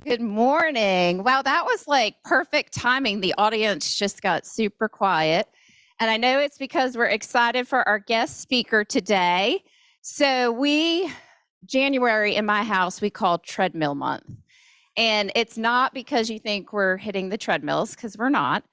Good morning. Wow, that was like perfect timing. The audience just got super quiet. And I know it's because we're excited for our guest speaker today. So January in my house, we call treadmill month. And it's not because you think we're hitting the treadmills, because we're not.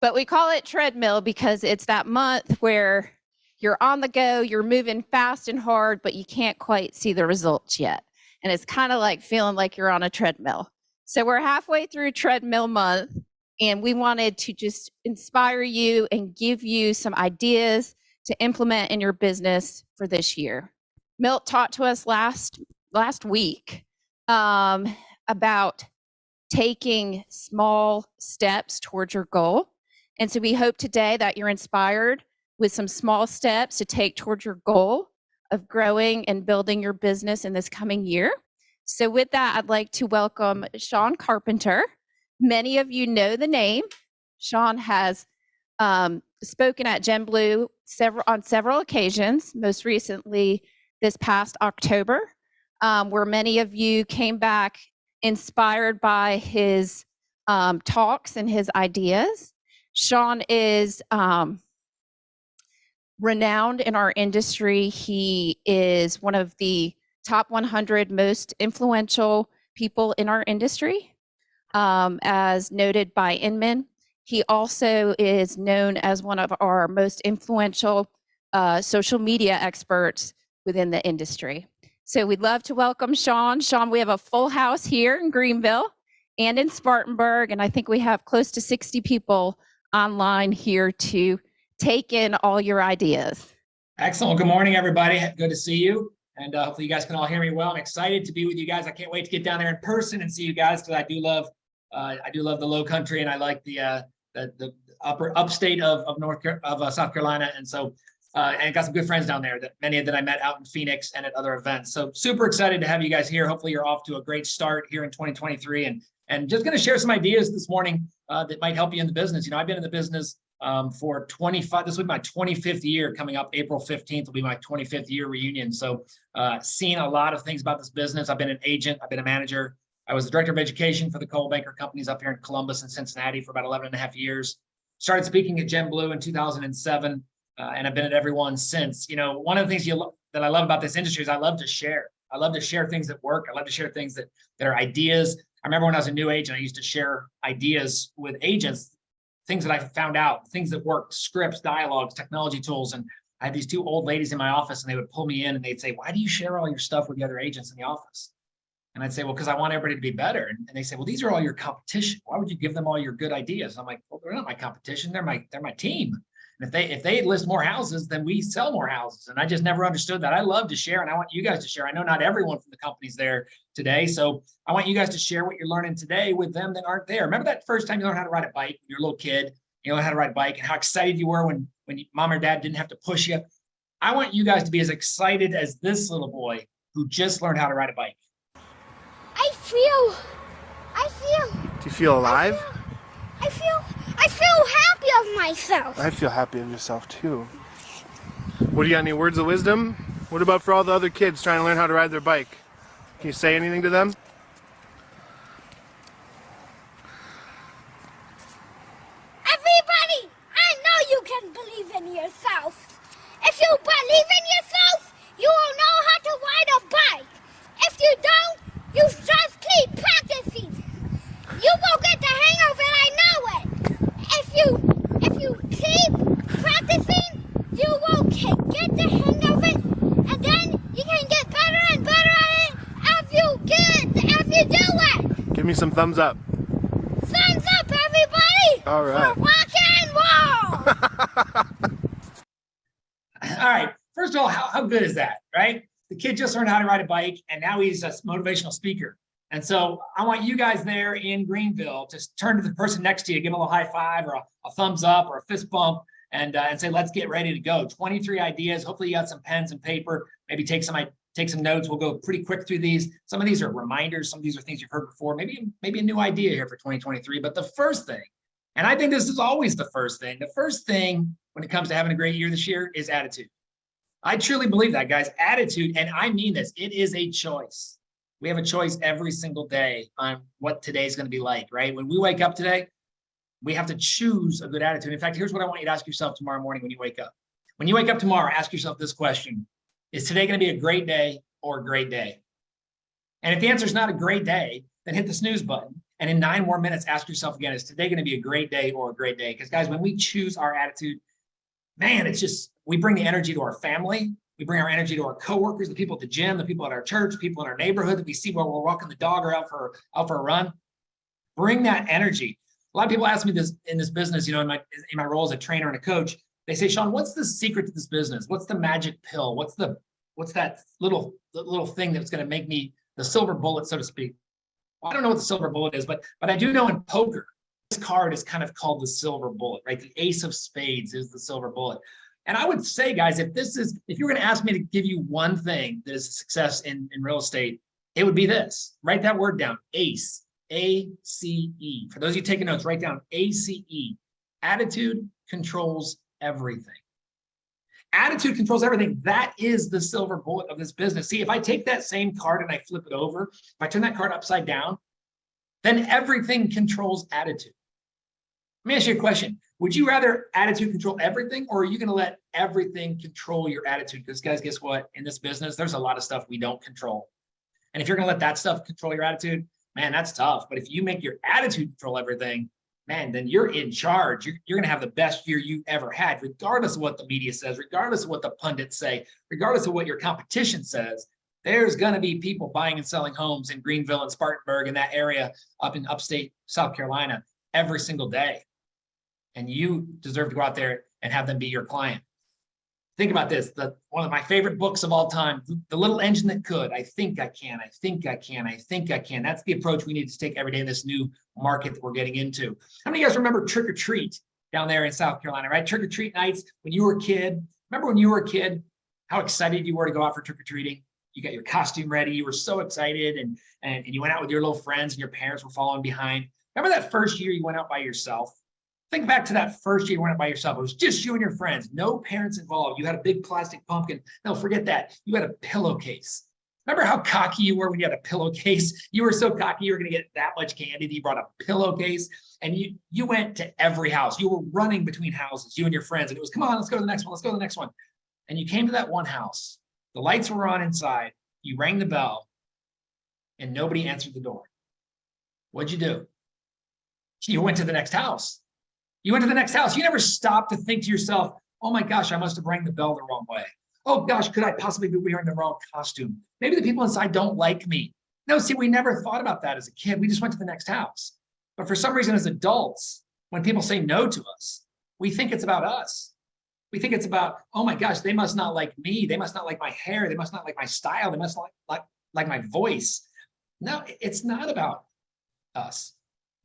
But we call it treadmill because it's that month where you're on the go, you're moving fast and hard, but you can't quite see the results yet. And it's kind of like feeling like you're on a treadmill. So we're halfway through treadmill month, and we wanted to just inspire you and give you some ideas to implement in your business for this year. Milt talked to us last week about taking small steps towards your goal. And so we hope today that you're inspired with some small steps to take towards your goal of growing and building your business in this coming year. So with that, I'd like to welcome Sean Carpenter. Many of you know the name. Sean has spoken at Gen Blue on several occasions, most recently this past October, where many of you came back inspired by his talks and his ideas. Sean is renowned in our industry. He is one of the top 100 most influential people in our industry, as noted by Inman. He also is known as one of our most influential social media experts within the industry. So we'd love to welcome Sean. Sean, we have a full house here in Greenville and in Spartanburg, and I think we have close to 60 people online here to take in all your ideas. Excellent. Good morning, everybody. Good to see you. And hopefully you guys can all hear me well. I'm excited to be with you guys. I can't wait to get down there in person and see you guys, because I do love the Low Country, and I like the upstate of South Carolina. And so and got some good friends down there, many that I met out in Phoenix and at other events. So super excited to have you guys here. Hopefully you're off to a great start here in 2023, and just going to share some ideas this morning that might help you in the business. You know, I've been in the business for 25, this will be my 25th year coming up. April 15th will be my 25th year reunion. So seen a lot of things about this business. I've been an agent, I've been a manager. I was the director of education for the Coal Banker companies up here in Columbus and Cincinnati for about 11 and a half years. Started speaking at Gen Blue in 2007, and I've been at every one since. You know, one of the things that I love about this industry is I love to share. I love to share things that work. I love to share things that are ideas. I remember when I was a new agent, I used to share ideas with agents, things that I found out, things that worked, scripts, dialogues, technology tools. And I had these two old ladies in my office, and they would pull me in and they'd say, "Why do you share all your stuff with the other agents in the office?" And I'd say, "Well, because I want everybody to be better." And they say, "Well, these are all your competition. Why would you give them all your good ideas?" I'm like, "Well, they're not my competition. They're my team. And if they list more houses, then we sell more houses." And I just never understood that. I love to share, and I want you guys to share. I know not everyone from the company's there today, so I want you guys to share what you're learning today with them that aren't there. Remember that first time you learned how to ride a bike when you're a little kid? You know how to ride a bike, and how excited you were when mom or dad didn't have to push you. I want you guys to be as excited as this little boy who just learned how to ride a bike. I feel. Do you feel alive? I feel happy of myself. I feel happy of yourself too. What do you got? Any words of wisdom? What about for all the other kids trying to learn how to ride their bike? Can you say anything to them? Everybody, I know you can believe in yourself. If you believe in yourself, you will know how to ride a bike. If you don't, you just keep practicing. You will get the hang of it, I know it. If you keep practicing, you will get the hang of it, and then you can get better and better at it as you do it. Give me some thumbs up. Thumbs up, everybody! All right. For rock and roll! All right. First of all, how good is that, right? The kid just learned how to ride a bike, and now he's a motivational speaker. And so I want you guys there in Greenville to turn to the person next to you, give them a little high five or a thumbs up or a fist bump, and say, "Let's get ready to go." 23 ideas. Hopefully you got some pens and paper. Maybe take some notes. We'll go pretty quick through these. Some of these are reminders. Some of these are things you've heard before. Maybe a new idea here for 2023. But the first thing, and I think this is always the first thing when it comes to having a great year this year is attitude. I truly believe that, guys. Attitude, and I mean this, it is a choice. We have a choice every single day on what today's going to be like, right? When we wake up today, we have to choose a good attitude. In fact, here's what I want you to ask yourself tomorrow morning when you wake up. When you wake up tomorrow, ask yourself this question: is today going to be a great day or a great day? And if the answer is not a great day, then hit the snooze button. And in 9 more minutes, ask yourself again, is today going to be a great day or a great day? Because guys, when we choose our attitude, man, it's just, we bring the energy to our family. We bring our energy to our coworkers, the people at the gym, the people at our church, people in our neighborhood that we see while we're walking the dog or out for a run. Bring that energy. A lot of people ask me this in this business, you know, in my role as a trainer and a coach. They say, Sean, what's the secret to this business? What's the magic pill? What's that little thing that's going to make me the silver bullet, so to speak? Well, I don't know what the silver bullet is, but I do know in poker, this card is kind of called the silver bullet, right? The ace of spades is the silver bullet. And I would say, guys, if you're going to ask me to give you one thing that is a success in real estate, it would be this. Write that word down, ACE, A-C-E. For those of you taking notes, write down ACE. Attitude controls everything. Attitude controls everything. That is the silver bullet of this business. See, if I take that same card and I flip it over, if I turn that card upside down, then everything controls attitude. Let me ask you a question. Would you rather attitude control everything, or are you going to let everything control your attitude? Because guys, guess what? In this business, there's a lot of stuff we don't control. And if you're going to let that stuff control your attitude, man, that's tough. But if you make your attitude control everything, man, then you're in charge. You're going to have the best year you've ever had, regardless of what the media says, regardless of what the pundits say, regardless of what your competition says. There's going to be people buying and selling homes in Greenville and Spartanburg and that area up in upstate South Carolina every single day. And you deserve to go out there and have them be your client. Think about this. One of my favorite books of all time, The Little Engine That Could. I think I can, I think I can, I think I can. That's the approach we need to take every day in this new market that we're getting into. How many of you guys remember Trick or Treat down there in South Carolina, right? Trick or Treat nights when you were a kid. Remember when you were a kid, how excited you were to go out for trick or treating? You got your costume ready. You were so excited, and you went out with your little friends, and your parents were following behind. Remember that first year you went out by yourself? Think back to that first year you went out by yourself. It was just you and your friends, no parents involved. You had a big plastic pumpkin. No, forget that. You had a pillowcase. Remember how cocky you were when you had a pillowcase? You were so cocky you were going to get that much candy that you brought a pillowcase, and you went to every house. You were running between houses, you and your friends, and it was, come on, let's go to the next one. Let's go to the next one. And you came to that one house. The lights were on inside. You rang the bell, and nobody answered the door. What'd you do? You went to the next house. You went to the next house. You never stopped to think to yourself, oh my gosh, I must have rang the bell the wrong way. Oh gosh, could I possibly be wearing the wrong costume? Maybe the people inside don't like me. No, see, we never thought about that as a kid. We just went to the next house. But for some reason, as adults, when people say no to us, we think it's about us. We think it's about, oh my gosh, they must not like me. They must not like my hair. They must not like my style. They must not like my voice. No, it's not about us.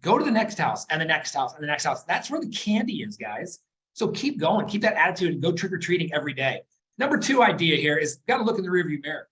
Go to the next house and the next house and the next house. That's where the candy is, guys. So keep going, keep that attitude, and go trick-or-treating every day. Number 2 idea here is got to look in the rearview mirror,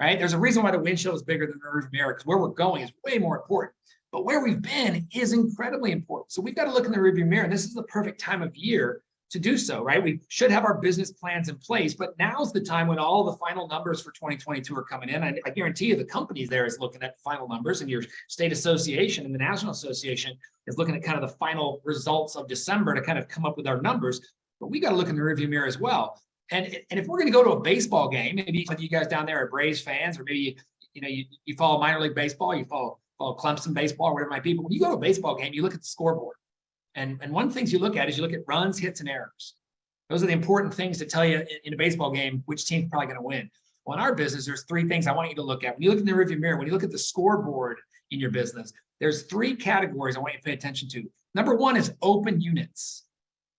right? There's a reason why the windshield is bigger than the rearview mirror, because where we're going is way more important. But where we've been is incredibly important. So we've got to look in the rearview mirror, and this is the perfect time of year to do so, right? We should have our business plans in place, but now's the time when all the final numbers for 2022 are coming in. I guarantee you the companies there is looking at final numbers, and your state association and the national association is looking at kind of the final results of December to kind of come up with our numbers. But we got to look in the rearview mirror as well. And if we're going to go to a baseball game, maybe some of you guys down there are Braves fans, or maybe you follow minor league baseball, you follow Clemson baseball, or whatever it might be. But when you go to a baseball game, you look at the scoreboard. And one of the things you look at is you look at runs, hits, and errors. Those are the important things to tell you in a baseball game which team's probably going to win. Well, in our business, there's 3 things I want you to look at. When you look in the rearview mirror, when you look at the scoreboard in your business, there's 3 categories I want you to pay attention to. Number 1 is open units.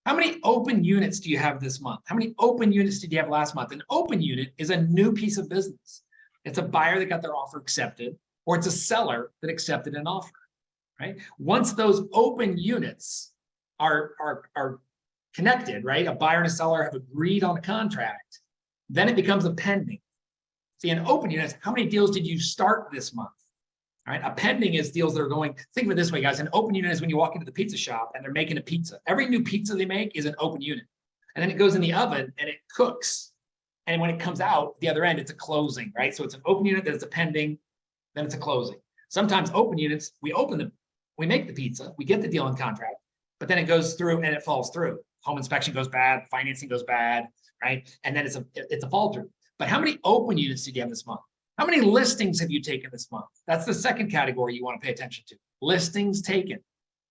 How many open units do you have this month? How many open units did you have last month? An open unit is a new piece of business. It's a buyer that got their offer accepted, or it's a seller that accepted an offer. Right? Once those open units are connected, right? A buyer and a seller have agreed on a contract, then it becomes a pending. See, an open unit is how many deals did you start this month? All right. A pending is deals that are going, think of it this way, guys. An open unit is when you walk into the pizza shop and they're making a pizza. Every new pizza they make is an open unit. And then it goes in the oven and it cooks. And when it comes out the other end, it's a closing, right? So it's an open unit, that's a pending. then it's a closing. Sometimes open units, we open them, we make the pizza, we get the deal and contract, but then it goes through and it falls through. Home inspection goes bad, financing goes bad, right? And then it's a fall through. But how many open units did you have this month? How many listings have you taken this month? That's the second category you want to pay attention to. Listings taken.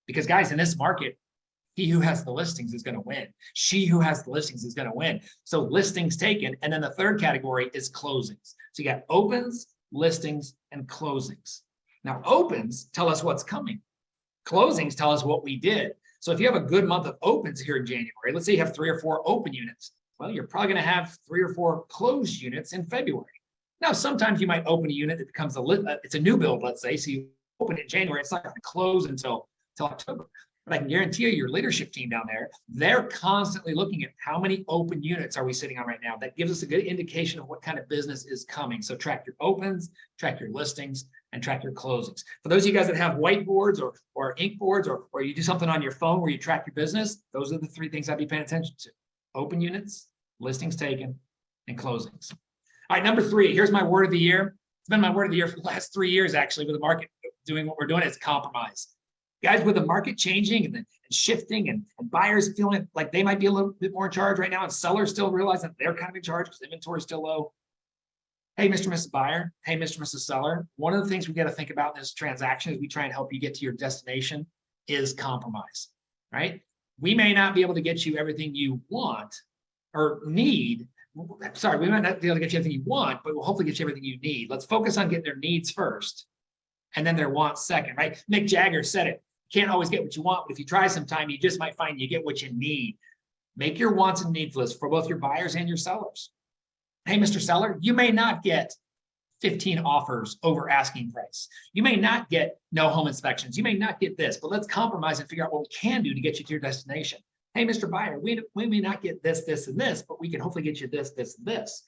Because guys, in this market, he who has the listings is going to win. She who has the listings is going to win. So listings taken. And then the third category is closings. So you got opens, listings, and closings. Now, opens tell us what's coming. Closings tell us what we did. So if you have a good month of opens here in January, let's say you have 3 or 4 open units. Well, you're probably going to have 3 or 4 closed units in February. Now, sometimes you might open a unit that becomes it's a new build, let's say. So you open it in January, it's not going to close until October. But I can guarantee you, your leadership team down there, they're constantly looking at how many open units are we sitting on right now. That gives us a good indication of what kind of business is coming. So track your opens, track your listings, and track your closings. For those of you guys that have whiteboards or ink boards, or you do something on your phone where you track your business, those are the 3 things I'd be paying attention to. Open units, listings taken, and closings. All right, number 3, here's my word of the year. It's been my word of the year for the last 3 years, actually, with the market doing what we're doing. It's compromise. Guys, with the market changing and shifting and buyers feeling like they might be a little bit more in charge right now, and sellers still realizing that they're kind of in charge because inventory is still low. Hey, Mr. and Mrs. Buyer. Hey, Mr. and Mrs. Seller. One of the things we got to think about in this transaction as we try and help you get to your destination is compromise, right? We may not be able to get you everything you want or need. Sorry, we might not be able to get you everything you want, but we'll hopefully get you everything you need. Let's focus on getting their needs first and then their wants second, right? Mick Jagger said it. Can't always get what you want, but if you try sometime, you just might find you get what you need. Make your wants and needs list for both your buyers and your sellers. Hey, Mr. Seller, you may not get 15 offers over asking price. You may not get no home inspections. You may not get this, but let's compromise and figure out what we can do to get you to your destination. Hey, Mr. Buyer, we may not get this, this, and this, but we can hopefully get you this, this, and this.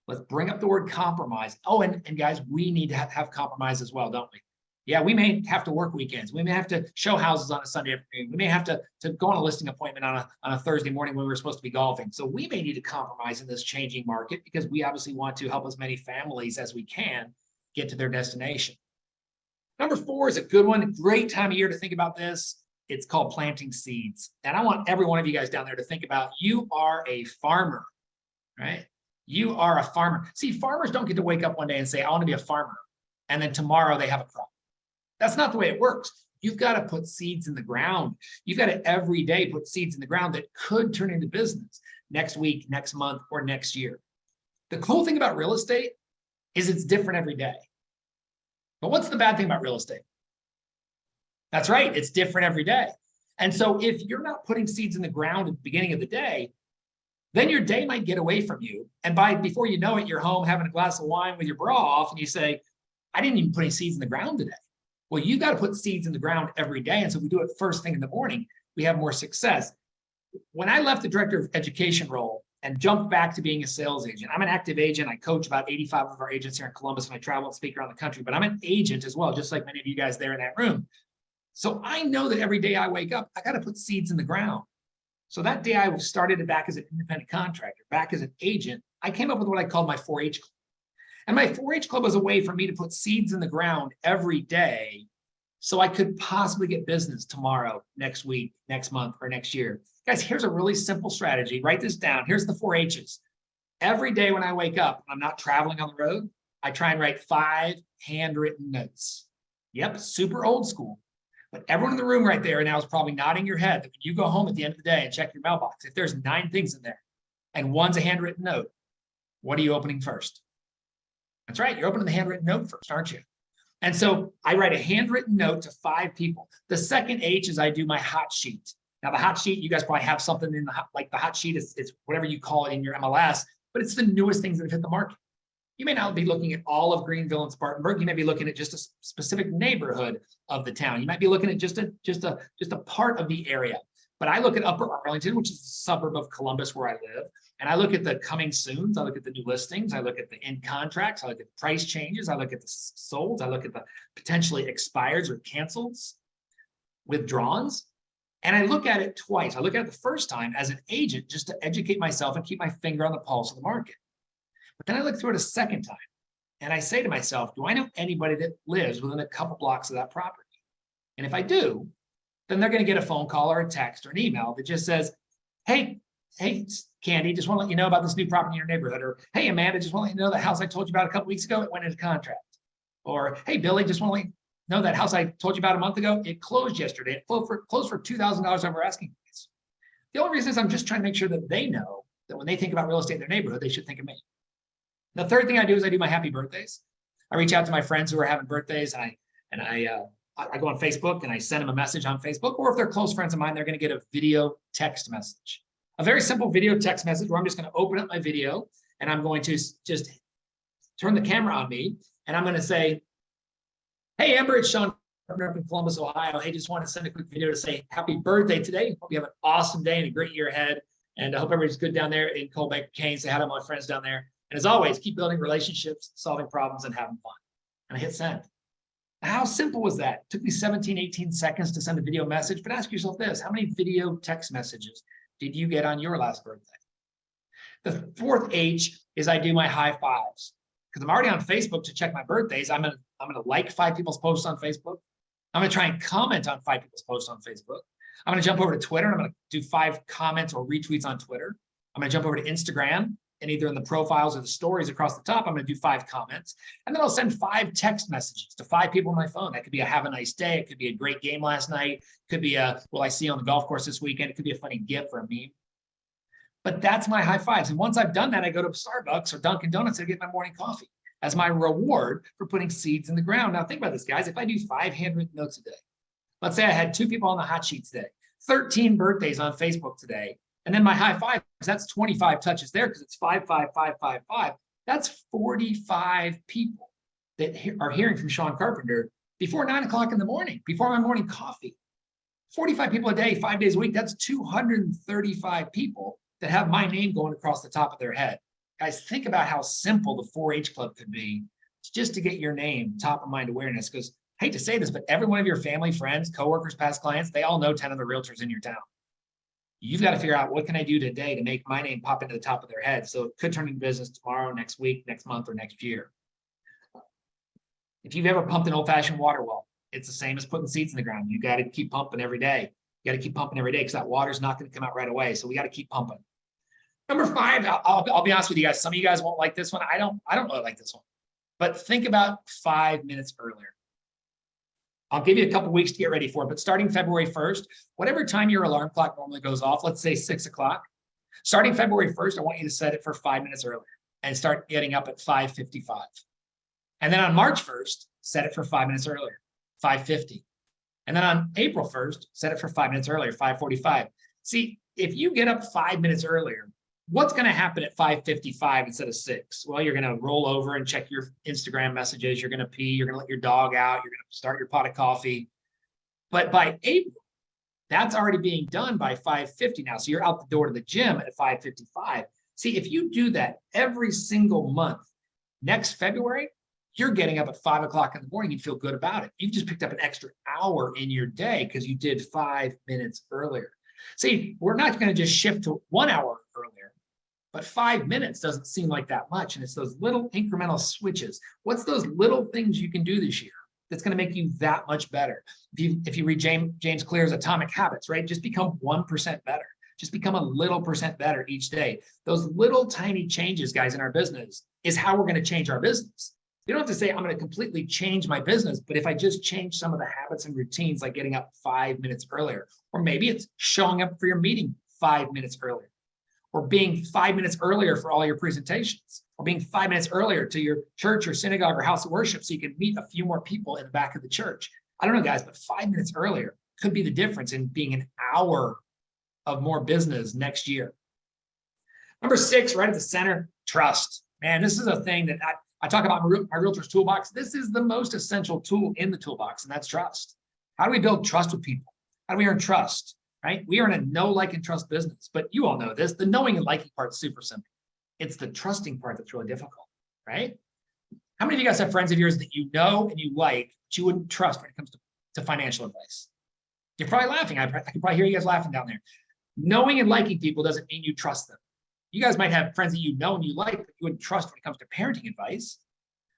Let's bring up the word compromise. Oh, and guys, we need to have compromise as well, don't we? Yeah, we may have to work weekends. We may have to show houses on a Sunday afternoon. We may have to go on a listing appointment on a Thursday morning when we're supposed to be golfing. So we may need to compromise in this changing market because we obviously want to help as many families as we can get to their destination. Number 4 is a good one. Great time of year to think about this. It's called planting seeds. And I want every one of you guys down there to think about, you are a farmer, right? You are a farmer. See, farmers don't get to wake up one day and say, I want to be a farmer. And then tomorrow they have a crop. That's not the way it works. You've got to put seeds in the ground. You've got to every day put seeds in the ground that could turn into business next week, next month, or next year. The cool thing about real estate is it's different every day. But what's the bad thing about real estate? That's right, it's different every day. And so if you're not putting seeds in the ground at the beginning of the day, then your day might get away from you. And before you know it, you're home having a glass of wine with your bra off, and you say, I didn't even put any seeds in the ground today. Well, you got to put seeds in the ground every day. And so if we do it first thing in the morning, we have more success. When I left the director of education role and jumped back to being a sales agent, I'm an active agent. I coach about 85 of our agents here in Columbus, and I travel and speak around the country, but I'm an agent as well, just like many of you guys there in that room. So I know that every day I wake up, I got to put seeds in the ground. So that day I started back as an independent contractor, back as an agent, I came up with what I called my 4-H club. And my 4-H club was a way for me to put seeds in the ground every day so I could possibly get business tomorrow, next week, next month, or next year. Guys, here's a really simple strategy. Write this down. Here's the 4 H's. Every day when I wake up, I'm not traveling on the road, I try and write 5 handwritten notes. Yep, super old school. But everyone in the room right there now is probably nodding your head that when you go home at the end of the day and check your mailbox, if there's 9 things in there and one's a handwritten note, what are you opening first? That's right, you're opening the handwritten note first, aren't you? And so I write a handwritten note to 5 people. The second H is I do my hot sheet. Now the hot sheet, you guys probably have something in the hot sheet is whatever you call it in your MLS, but it's the newest things that have hit the market. You may not be looking at all of Greenville and Spartanburg. You may be looking at just a specific neighborhood of the town. You might be looking at just a part of the area. But I look at Upper Arlington, which is a suburb of Columbus where I live, and I look at the coming soons. I look at the new listings. I look at the in contracts. I look at the price changes. I look at the solds. I look at the potentially expireds or cancels, withdrawns. And I look at it twice. I look at it the first time as an agent just to educate myself and keep my finger on the pulse of the market. But then I look through it a second time. and I say to myself, do I know anybody that lives within a couple blocks of that property? And if I do, then they're going to get a phone call or a text or an email that just says, hey, Candy, just want to let you know about this new property in your neighborhood. Or, hey, Amanda, just want to let you know the house I told you about a couple weeks ago, it went into contract. Or, hey, Billy, just want to let you know that house I told you about a month ago, it closed yesterday. It closed for $2,000 over asking price. The only reason is I'm just trying to make sure that they know that when they think about real estate in their neighborhood, they should think of me. The third thing I do is I do my happy birthdays. I reach out to my friends who are having birthdays, and I go on Facebook and I send them a message on Facebook, or if they're close friends of mine, they're going to get a video text message. A very simple video text message where I'm just going to open up my video and I'm going to just turn the camera on me and I'm going to say, hey, Amber, it's Sean up in Columbus, Ohio. Hey, just want to send a quick video to say happy birthday today. Hope you have an awesome day and a great year ahead. And I hope everybody's good down there in Colbeck, Caine. Say hi to my friends down there. And as always, keep building relationships, solving problems, and having fun. And I hit send. How simple was that? It took me 17, 18 seconds to send a video message, but ask yourself this, how many video text messages did you get on your last birthday? The fourth H is I do my high fives. Because I'm already on Facebook to check my birthdays. I'm gonna like 5 people's posts on Facebook. I'm gonna try and comment on 5 people's posts on Facebook. I'm gonna jump over to Twitter and I'm gonna do 5 comments or retweets on Twitter. I'm gonna jump over to Instagram and either in the profiles or the stories across the top, I'm gonna do 5 comments. And then I'll send 5 text messages to 5 people on my phone. That could be a have a nice day. It could be a great game last night. It could be a, will I see you on the golf course this weekend? It could be a funny GIF or a meme. But that's my high fives. And once I've done that, I go to Starbucks or Dunkin' Donuts and get my morning coffee as my reward for putting seeds in the ground. Now think about this, guys. If I do 5 handwritten notes a day, let's say I had 2 people on the hot sheet today, 13 birthdays on Facebook today, and then my high five, that's 25 touches there because it's 5, 5, 5, 5, 5. That's 45 people that are hearing from Sean Carpenter before 9 o'clock in the morning, before my morning coffee. 45 people a day, 5 days a week, that's 235 people that have my name going across the top of their head. Guys, think about how simple the 4-H Club could be just to get your name top of mind awareness. Because I hate to say this, but every one of your family, friends, coworkers, past clients, they all know 10 of the realtors in your town. You've got to figure out what can I do today to make my name pop into the top of their head. So it could turn into business tomorrow, next week, next month, or next year. If you've ever pumped an old-fashioned water well, it's the same as putting seeds in the ground. You got to keep pumping every day. You got to keep pumping every day because that water's not going to come out right away. So we got to keep pumping. Number 5, I'll be honest with you guys. Some of you guys won't like this one. I don't really like this one. But think about 5 minutes earlier. I'll give you a couple weeks to get ready for it. But starting February 1st, whatever time your alarm clock normally goes off, let's say 6 o'clock. Starting February 1st, I want you to set it for 5 minutes earlier and start getting up at 5:55. And then on March 1st, set it for 5 minutes earlier, 5:50. And then on April 1st, set it for 5 minutes earlier, 5:45. See, if you get up 5 minutes earlier, what's going to happen at 5:55 instead of 6? Well, you're going to roll over and check your Instagram messages. You're going to pee. You're going to let your dog out. You're going to start your pot of coffee. But by April, that's already being done by 5:50 now. So you're out the door to the gym at 5:55. See, if you do that every single month, next February, you're getting up at 5 o'clock in the morning. You feel good about it. You've just picked up an extra hour in your day because you did 5 minutes earlier. See, we're not going to just shift to 1 hour earlier, but 5 minutes doesn't seem like that much. And it's those little incremental switches. What's those little things you can do this year that's going to make you that much better? If you read James Clear's Atomic Habits, right? Just become 1% better. Just become a little percent better each day. Those little tiny changes, guys, in our business is how we're going to change our business. You don't have to say, I'm going to completely change my business, but if I just change some of the habits and routines, like getting up 5 minutes earlier, or maybe it's showing up for your meeting 5 minutes earlier, or being 5 minutes earlier for all your presentations, or being 5 minutes earlier to your church or synagogue or house of worship so you can meet a few more people in the back of the church. I don't know, guys, but 5 minutes earlier could be the difference in being an hour of more business next year. Number 6, right at the center, trust. Man, this is a thing that I talk about my realtor's toolbox. This is the most essential tool in the toolbox, and that's trust. How do we build trust with people? How do we earn trust, right? We are in a know, like, and trust business, but you all know this. The knowing and liking part is super simple. It's the trusting part that's really difficult, right? How many of you guys have friends of yours that you know and you like, but you wouldn't trust when it comes to financial advice? You're probably laughing. I can probably hear you guys laughing down there. Knowing and liking people doesn't mean you trust them. You guys might have friends that you know and you like, but you wouldn't trust when it comes to parenting advice.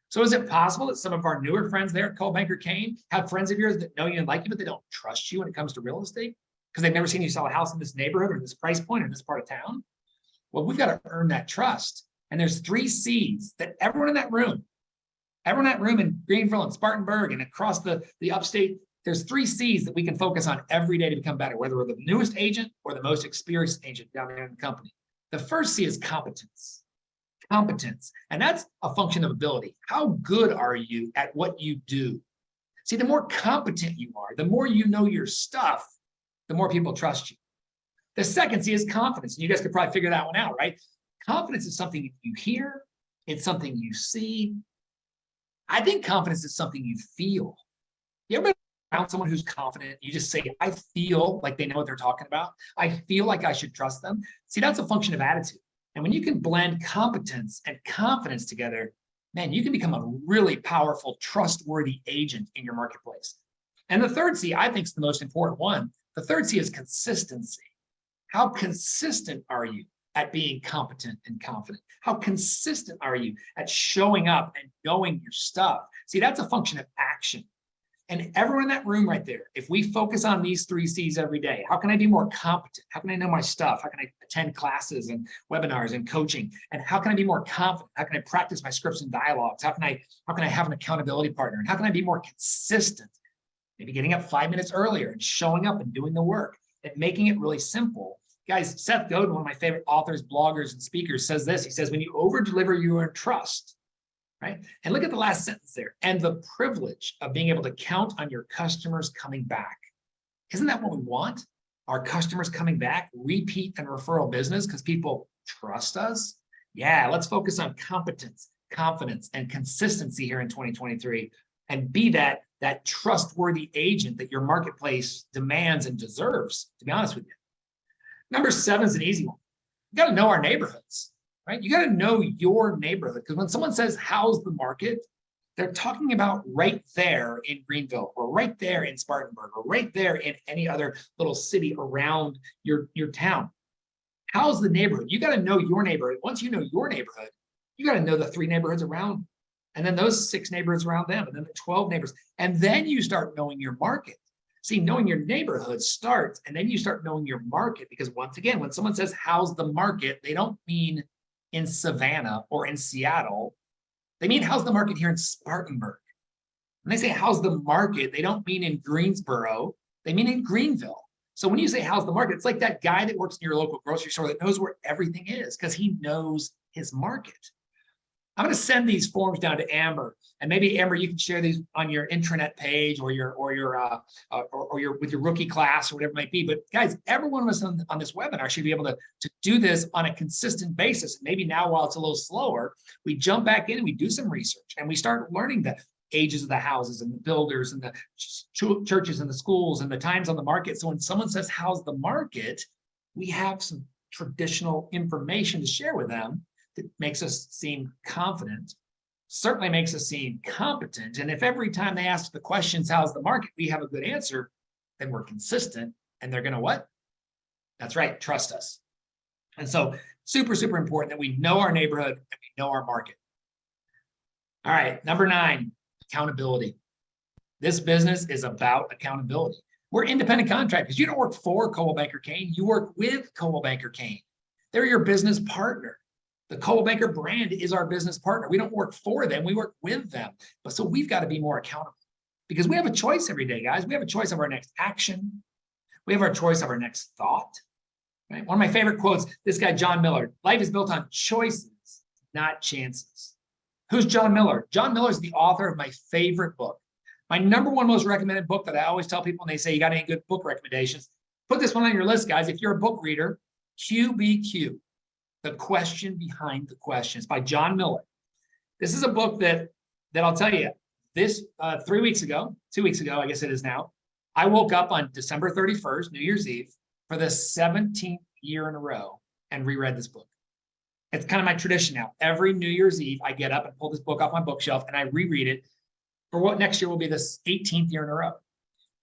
So is it possible that some of our newer friends there at Coldwell Banker Caine have friends of yours that know you and like you, but they don't trust you when it comes to real estate because they've never seen you sell a house in this neighborhood or this price point or this part of town? Well, we've got to earn that trust. And there's 3 C's that everyone in that room in Greenville and Spartanburg and across the upstate, there's 3 C's that we can focus on every day to become better, whether we're the newest agent or the most experienced agent down there in the company. The first C is competence. Competence. And that's a function of ability. How good are you at what you do? See, the more competent you are, the more you know your stuff, the more people trust you. The second C is confidence. And you guys could probably figure that one out, right? Confidence is something you hear. It's something you see. I think confidence is something you feel. You ever been around someone who's confident? You just say, I feel like they know what they're talking about. I feel like I should trust them. See, that's a function of attitude. And when you can blend competence and confidence together, man, you can become a really powerful, trustworthy agent in your marketplace. And the third C, I think, is the most important one. The third C is consistency. How consistent are you at being competent and confident? How consistent are you at showing up and knowing your stuff? See, that's a function of action. And everyone in that room right there, if we focus on these 3 C's every day, how can I be more competent? How can I know my stuff? How can I attend classes and webinars and coaching? And how can I be more confident? How can I practice my scripts and dialogues? How can I have an accountability partner? And how can I be more consistent? Maybe getting up 5 minutes earlier and showing up and doing the work and making it really simple. Guys, Seth Godin, one of my favorite authors, bloggers, and speakers, says this. He says, when you over-deliver, you earn trust. Right? And look at the last sentence there. And the privilege of being able to count on your customers coming back. Isn't that what we want? Our customers coming back, repeat and referral business because people trust us. Yeah, let's focus on competence, confidence, and consistency here in 2023 and be that trustworthy agent that your marketplace demands and deserves, to be honest with you. Number 7 is an easy one. You got to know our neighborhoods. Right? You got to know your neighborhood because when someone says, how's the market? They're talking about right there in Greenville or right there in Spartanburg or right there in any other little city around your town. How's the neighborhood? You got to know your neighborhood. Once you know your neighborhood, you got to know the 3 neighborhoods around, and then those 6 neighborhoods around them, and then the 12 neighbors. And then you start knowing your market. See, knowing your neighborhood starts, and then you start knowing your market because once again, when someone says, how's the market? They don't mean in Savannah or in Seattle. They mean, how's the market here in Spartanburg? When they say, how's the market? They don't mean in Greensboro. They mean in Greenville. So when you say, how's the market? It's like that guy that works in your local grocery store that knows where everything is because he knows his market. I'm going to send these forms down to Amber, and maybe Amber, you can share these on your intranet page or your with your rookie class or whatever it might be. But guys, every one of us on this webinar should be able to do this on a consistent basis. Maybe now, while it's a little slower, we jump back in and we do some research and we start learning the ages of the houses and the builders and the churches and the schools and the times on the market. So when someone says, how's the market? We have some traditional information to share with them that makes us seem confident, certainly makes us seem competent. And if every time they ask the questions, how's the market, we have a good answer, then we're consistent and they're going to what? That's right, trust us. And so super, super important that we know our neighborhood and we know our market. All right, number 9, accountability. This business is about accountability. We're independent contractors. You don't work for Coldwell Banker Caine, you work with Coldwell Banker Caine. They're your business partner. The Coldwell Banker brand is our business partner. We don't work for them, we work with them. But so we've got to be more accountable because we have a choice every day, guys. We have a choice of our next action. We have our choice of our next thought. Right? One of my favorite quotes, this guy, John Miller, life is built on choices, not chances. Who's John Miller? John Miller is the author of my favorite book. My number 1 most recommended book that I always tell people when they say, you got any good book recommendations? Put this one on your list, guys. If you're a book reader, QBQ. The Question Behind the Questions by John Miller. This is a book that I'll tell you, this 2 weeks ago, I guess it is now, I woke up on December 31st, New Year's Eve, for the 17th year in a row and reread this book. It's kind of my tradition now. Every New Year's Eve, I get up and pull this book off my bookshelf and I reread it for what next year will be the 18th year in a row.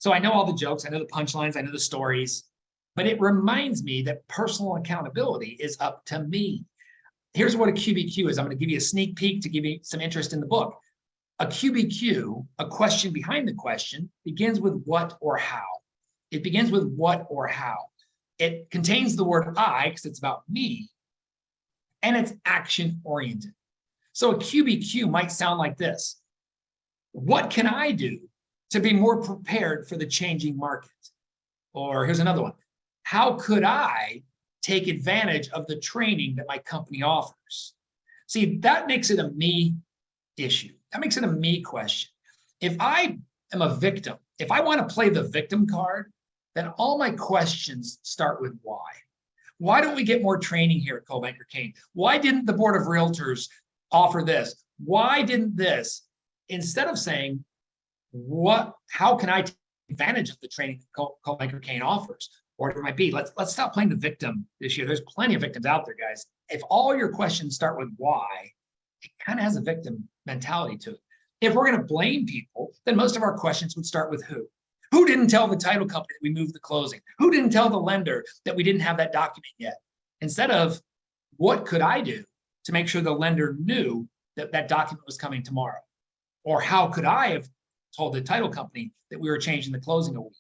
So I know all the jokes, I know the punchlines, I know the stories, but it reminds me that personal accountability is up to me. Here's what a QBQ is. I'm going to give you a sneak peek to give you some interest in the book. A QBQ, a question behind the question, begins with what or how. It begins with what or how. It contains the word I, because it's about me, and it's action oriented. So a QBQ might sound like this. What can I do to be more prepared for the changing market? Or here's another one. How could I take advantage of the training that my company offers? See, that makes it a me issue. That makes it a me question. If I am a victim, if I want to play the victim card, then all my questions start with why. Why don't we get more training here at Coldwell Banker Caine? Why didn't the Board of Realtors offer this? Why didn't this? Instead of saying, how can I take advantage of the training that Coldwell Banker Caine offers? Or it might be, let's stop playing the victim this year. There's plenty of victims out there, guys. If all your questions start with why, it kind of has a victim mentality to it. If we're going to blame people, then most of our questions would start with who. Who didn't tell the title company that we moved the closing? Who didn't tell the lender that we didn't have that document yet? Instead of, what could I do to make sure the lender knew that that document was coming tomorrow? Or how could I have told the title company that we were changing the closing a week?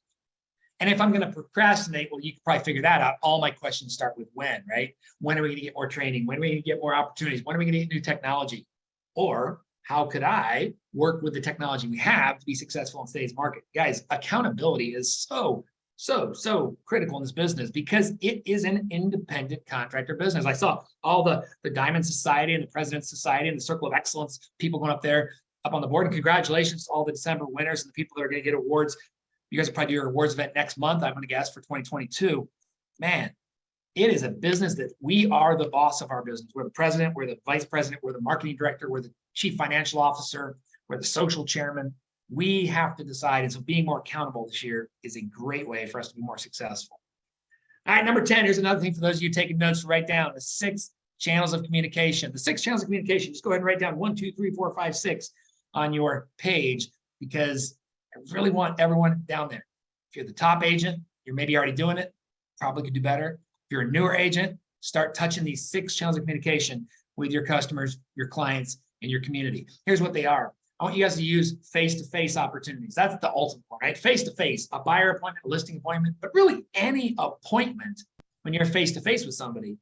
And if I'm going to procrastinate, well, you can probably figure that out. All my questions start with when, right? When are we going to get more training? When are we going to get more opportunities? When are we going to get new technology? Or how could I work with the technology we have to be successful in today's market? Guys, accountability is so critical in this business because it is an independent contractor business. I saw all the Diamond Society and the President's Society and the Circle of Excellence people going up there up on the board. And congratulations to all the December winners and the people that are going to get awards. You guys will probably do your awards event next month, I'm going to guess, for 2022. Man, it is a business that we are the boss of our business. We're the president, we're the vice president, we're the marketing director, we're the chief financial officer, we're the social chairman. We have to decide. And so being more accountable this year is a great way for us to be more successful. All right, number 10, here's another thing for those of you taking notes to write down: the 6 channels of communication. The 6 channels of communication, just go ahead and write down 1, 2, 3, 4, 5, 6 on your page, because I really want everyone down there. If you're the top agent, you're maybe already doing it, probably could do better. If you're a newer agent, start touching these 6 channels of communication with your customers, your clients, and your community. Here's what they are. I want you guys to use face-to-face opportunities. That's the ultimate one, right? Face-to-face, a buyer appointment, a listing appointment, but really any appointment when you're face-to-face with somebody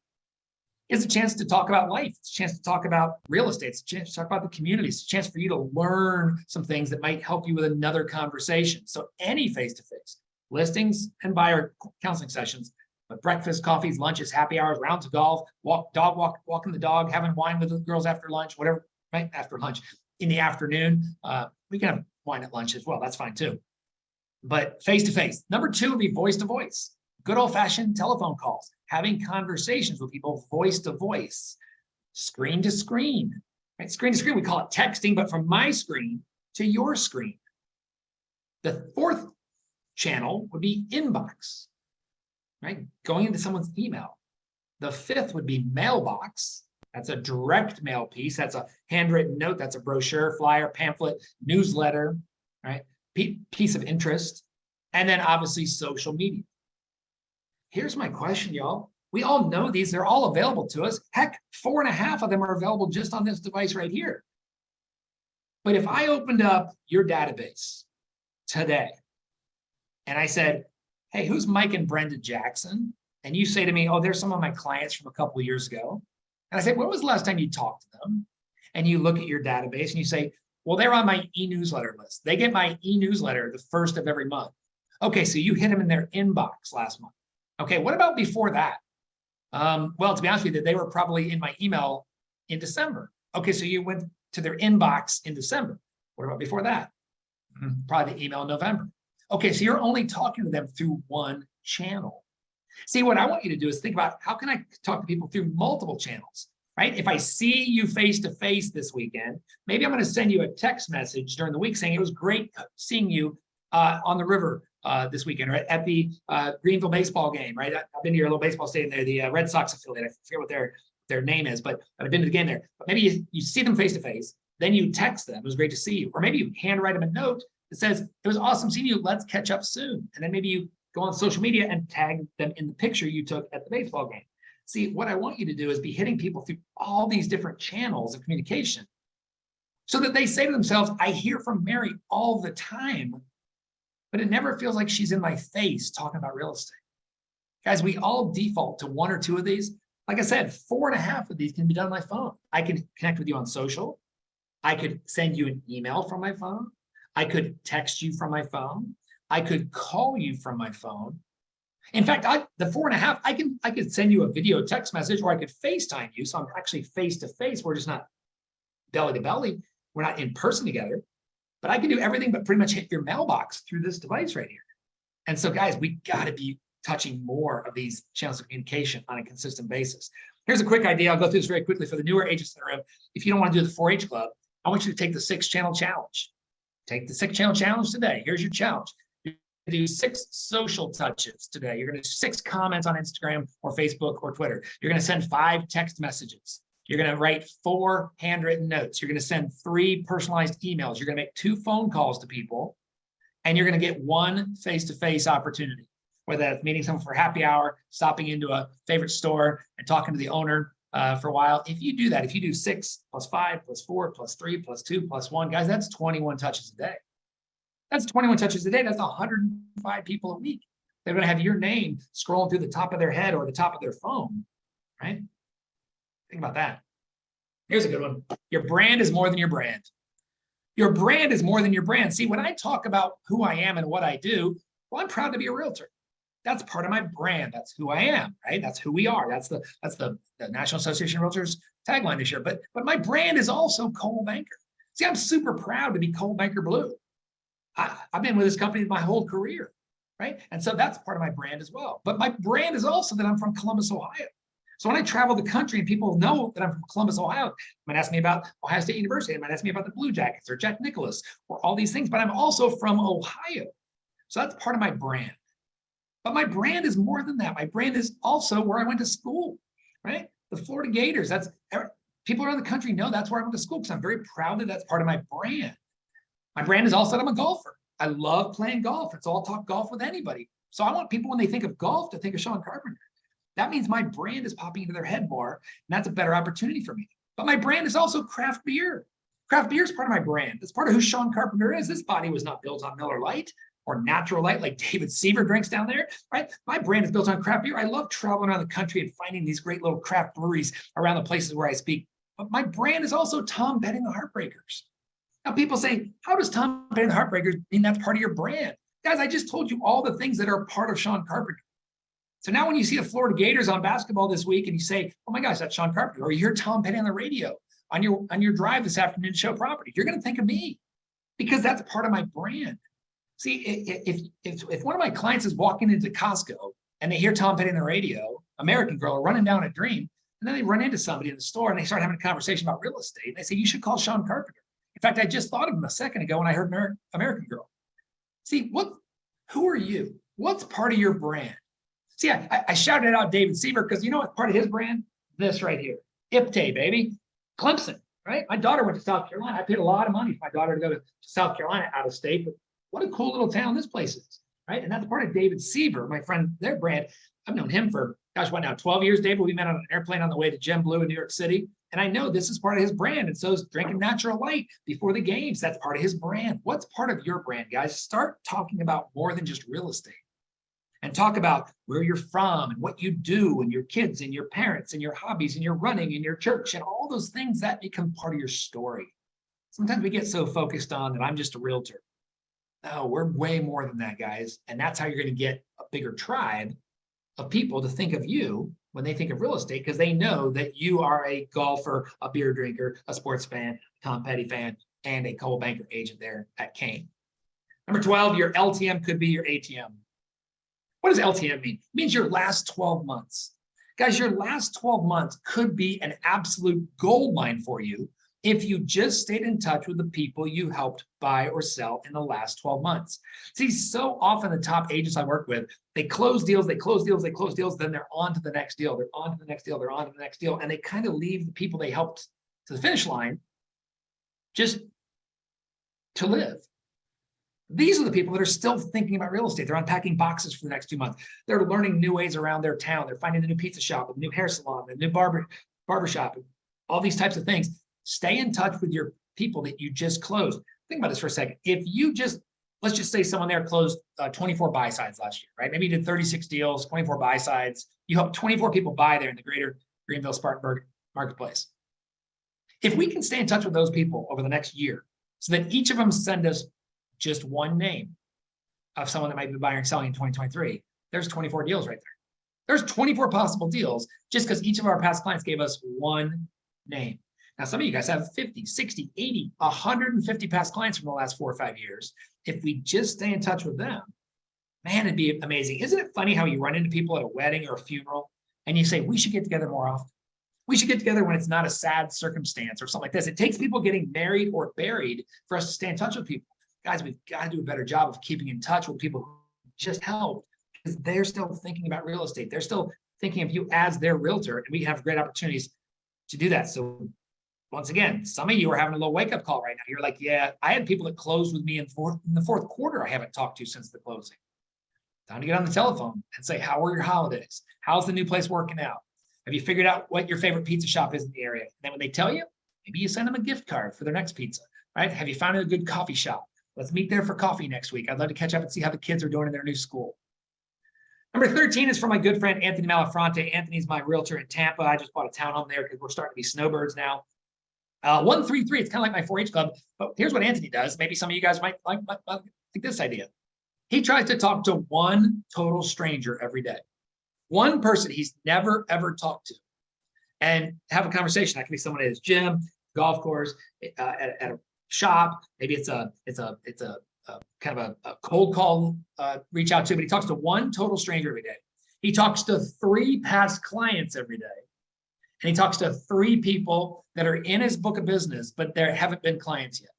is a chance to talk about life. It's a chance to talk about real estate. It's a chance to talk about the community. It's a chance for you to learn some things that might help you with another conversation. So any face-to-face, listings and buyer counseling sessions, but breakfast, coffees, lunches, happy hours, rounds of golf, walking the dog, having wine with the girls after lunch, whatever, right? After lunch. In the afternoon, we can have wine at lunch as well. That's fine too. But face-to-face. Number 2 would be voice-to-voice. Good old-fashioned telephone calls, having conversations with people voice-to-voice, screen-to-screen. Right? Screen-to-screen, we call it texting, but from my screen to your screen. The 4th channel would be inbox, right? Going into someone's email. The 5th would be mailbox. That's a direct mail piece. That's a handwritten note. That's a brochure, flyer, pamphlet, newsletter, right? Piece of interest. And then obviously social media. Here's my question, y'all. We all know these. They're all available to us. Heck, 4.5 of them are available just on this device right here. But if I opened up your database today and I said, hey, who's Mike and Brenda Jackson? And you say to me, oh, they're some of my clients from a couple of years ago. And I say, when was the last time you talked to them? And you look at your database and you say, well, they're on my e-newsletter list. They get my e-newsletter the 1st of every month. Okay, so you hit them in their inbox last month. Okay, what about before that? Well, to be honest with you, they were probably in my email in December. Okay, so you went to their inbox in December. What about before that? Probably the email in November. Okay, so you're only talking to them through one channel. See, what I want you to do is think about, how can I talk to people through multiple channels, right? If I see you face-to-face this weekend, maybe I'm going to send you a text message during the week saying it was great seeing you on the river this weekend, right? At the Greenville baseball game, right? I've been to your little baseball stadium there, the Red Sox affiliate. I forget what their name is, but I've been to the game there. But maybe you see them face-to-face, then you text them, it was great to see you. Or maybe you handwrite them a note that says, it was awesome seeing you, let's catch up soon. And then maybe you go on social media and tag them in the picture you took at the baseball game. See, what I want you to do is be hitting people through all these different channels of communication so that they say to themselves, I hear from Mary all the time, but it never feels like she's in my face talking about real estate. Guys, we all default to one or two of these. Like I said, 4.5 of these can be done on my phone. I can connect with you on social. I could send you an email from my phone. I could text you from my phone. I could call you from my phone. In fact, the 4.5, I could send you a video text message, or I could FaceTime you. So I'm actually face to face. We're just not belly to belly. We're not in person together. But I can do everything but pretty much hit your mailbox through this device right here. And so, guys, we got to be touching more of these channels of communication on a consistent basis. Here's a quick idea. I'll go through this very quickly for the newer agents in the room. If you don't want to do the 4-H club, I want you to take the 6-channel challenge. Take the 6-channel challenge today. Here's your challenge. You're going to do 6 social touches today. You're going to do 6 comments on Instagram or Facebook or Twitter. You're going to send 5 text messages. You're going to write 4 handwritten notes. You're going to send 3 personalized emails. You're going to make 2 phone calls to people, and you're going to get 1 face-to-face opportunity, whether that's meeting someone for happy hour, stopping into a favorite store and talking to the owner for a while. If you do that, if you do 6 plus 5 plus 4 plus 3 plus 2 plus 1, guys, that's 21 touches a day. That's 21 touches a day. That's 105 people a week. They're going to have your name scrolling through the top of their head or the top of their phone, right? Think about that. Here's a good one. Your brand is more than your brand. Your brand is more than your brand. See, when I talk about who I am and what I do, well, I'm proud to be a realtor. That's part of my brand. That's who I am, right? That's who we are. That's the National Association of Realtors tagline this year. But my brand is also Coldwell Banker. See, I'm super proud to be Coldwell Banker Blue. I've been with this company my whole career, right? And so that's part of my brand as well. But my brand is also that I'm from Columbus, Ohio. So when I travel the country and people know that I'm from Columbus, Ohio, they might ask me about Ohio State University. They might ask me about the Blue Jackets or Jack Nicklaus or all these things, but I'm also from Ohio. So that's part of my brand. But my brand is more than that. My brand is also where I went to school, right? The Florida Gators. People around the country know that's where I went to school because I'm very proud that that's part of my brand. My brand is also that I'm a golfer. I love playing golf. It's all talk golf with anybody. So I want people, when they think of golf, to think of Sean Carpenter. That means my brand is popping into their head more, and that's a better opportunity for me. But my brand is also craft beer. Craft beer is part of my brand. It's part of who Sean Carpenter is. This body was not built on Miller Lite or Natural Light like David Seaver drinks down there, right? My brand is built on craft beer. I love traveling around the country and finding these great little craft breweries around the places where I speak. But my brand is also Tom Petty and the Heartbreakers. Now people say, how does Tom Petty and the Heartbreakers mean that's part of your brand? Guys, I just told you all the things that are part of Sean Carpenter. So now when you see the Florida Gators on basketball this week and you say, oh my gosh, that's Sean Carpenter, or you hear Tom Petty on the radio on your drive this afternoon to show property, you're going to think of me because that's part of my brand. See, if one of my clients is walking into Costco and they hear Tom Petty on the radio, American Girl, or Running Down a Dream, and then they run into somebody in the store and they start having a conversation about real estate, and they say, you should call Sean Carpenter. In fact, I just thought of him a second ago when I heard American Girl. See, who are you? What's part of your brand? See, I shouted out David Seaver because you know what's part of his brand? This right here. IPTAY, baby. Clemson, right? My daughter went to South Carolina. I paid a lot of money for my daughter to go to South Carolina out of state, but what a cool little town this place is, right? And that's part of David Seaver, my friend, their brand. I've known him for, gosh, what now, 12 years, David? We met on an airplane on the way to Gem Blue in New York City. And I know this is part of his brand. And so is drinking Natural Light before the games. That's part of his brand. What's part of your brand, guys? Start talking about more than just real estate. And talk about where you're from and what you do and your kids and your parents and your hobbies and your running and your church and all those things that become part of your story. Sometimes we get so focused on that I'm just a realtor. No, we're way more than that, guys. And that's how you're going to get a bigger tribe of people to think of you when they think of real estate, because they know that you are a golfer, a beer drinker, a sports fan, Tom Petty fan, and a Coldwell Banker agent there at Caine. Number 12, your LTM could be your ATM. What does LTM mean? It means your last 12 months. Guys, your last 12 months could be an absolute gold mine for you if you just stayed in touch with the people you helped buy or sell in the last 12 months. See, so often the top agents I work with, they close deals, then they're on to the next deal, they're on to the next deal, and they kind of leave the people they helped to the finish line just to live. These are the people that are still thinking about real estate. They're unpacking boxes for the next 2 months. They're learning new ways around their town. They're finding the new pizza shop, the new hair salon, the new barbershop, all these types of things. Stay in touch with your people that you just closed. Think about this for a second. If you just, let's just say someone there closed 24 buy sides last year, right? Maybe you did 36 deals, 24 buy sides. You helped 24 people buy there in the greater Greenville Spartanburg marketplace. If we can stay in touch with those people over the next year so that each of them send us just one name of someone that might be buying or selling in 2023, there's 24 deals right there. There's 24 possible deals just because each of our past clients gave us one name. Now, some of you guys have 50, 60, 80, 150 past clients from the last 4 or 5 years. If we just stay in touch with them, man, it'd be amazing. Isn't it funny how you run into people at a wedding or a funeral and you say, we should get together more often? We should get together when it's not a sad circumstance or something like this. It takes people getting married or buried for us to stay in touch with people. Guys, we've got to do a better job of keeping in touch with people who just helped, because they're still thinking about real estate. They're still thinking of you as their realtor, and we have great opportunities to do that. So once again, some of you are having a little wake-up call right now. You're like, yeah, I had people that closed with me in the fourth quarter I haven't talked to since the closing. Time to get on the telephone and say, how were your holidays? How's the new place working out? Have you figured out what your favorite pizza shop is in the area? And then when they tell you, maybe you send them a gift card for their next pizza, right? Have you found a good coffee shop? Let's meet there for coffee next week. I'd love to catch up and see how the kids are doing in their new school. Number 13 is from my good friend, Anthony Malafronte. Anthony's my realtor in Tampa. I just bought a townhome there because we're starting to be snowbirds now. 133, it's kind of like my 4-H club, but here's what Anthony does. Maybe some of you guys might like this idea. He tries to talk to one total stranger every day. One person he's never, ever talked to, and have a conversation. That can be someone at his gym, golf course, at a shop. Maybe it's a kind of a cold call reach out to, but he talks to one total stranger every day. He talks to 3 past clients every day. And he talks to 3 people that are in his book of business, but there haven't been clients yet.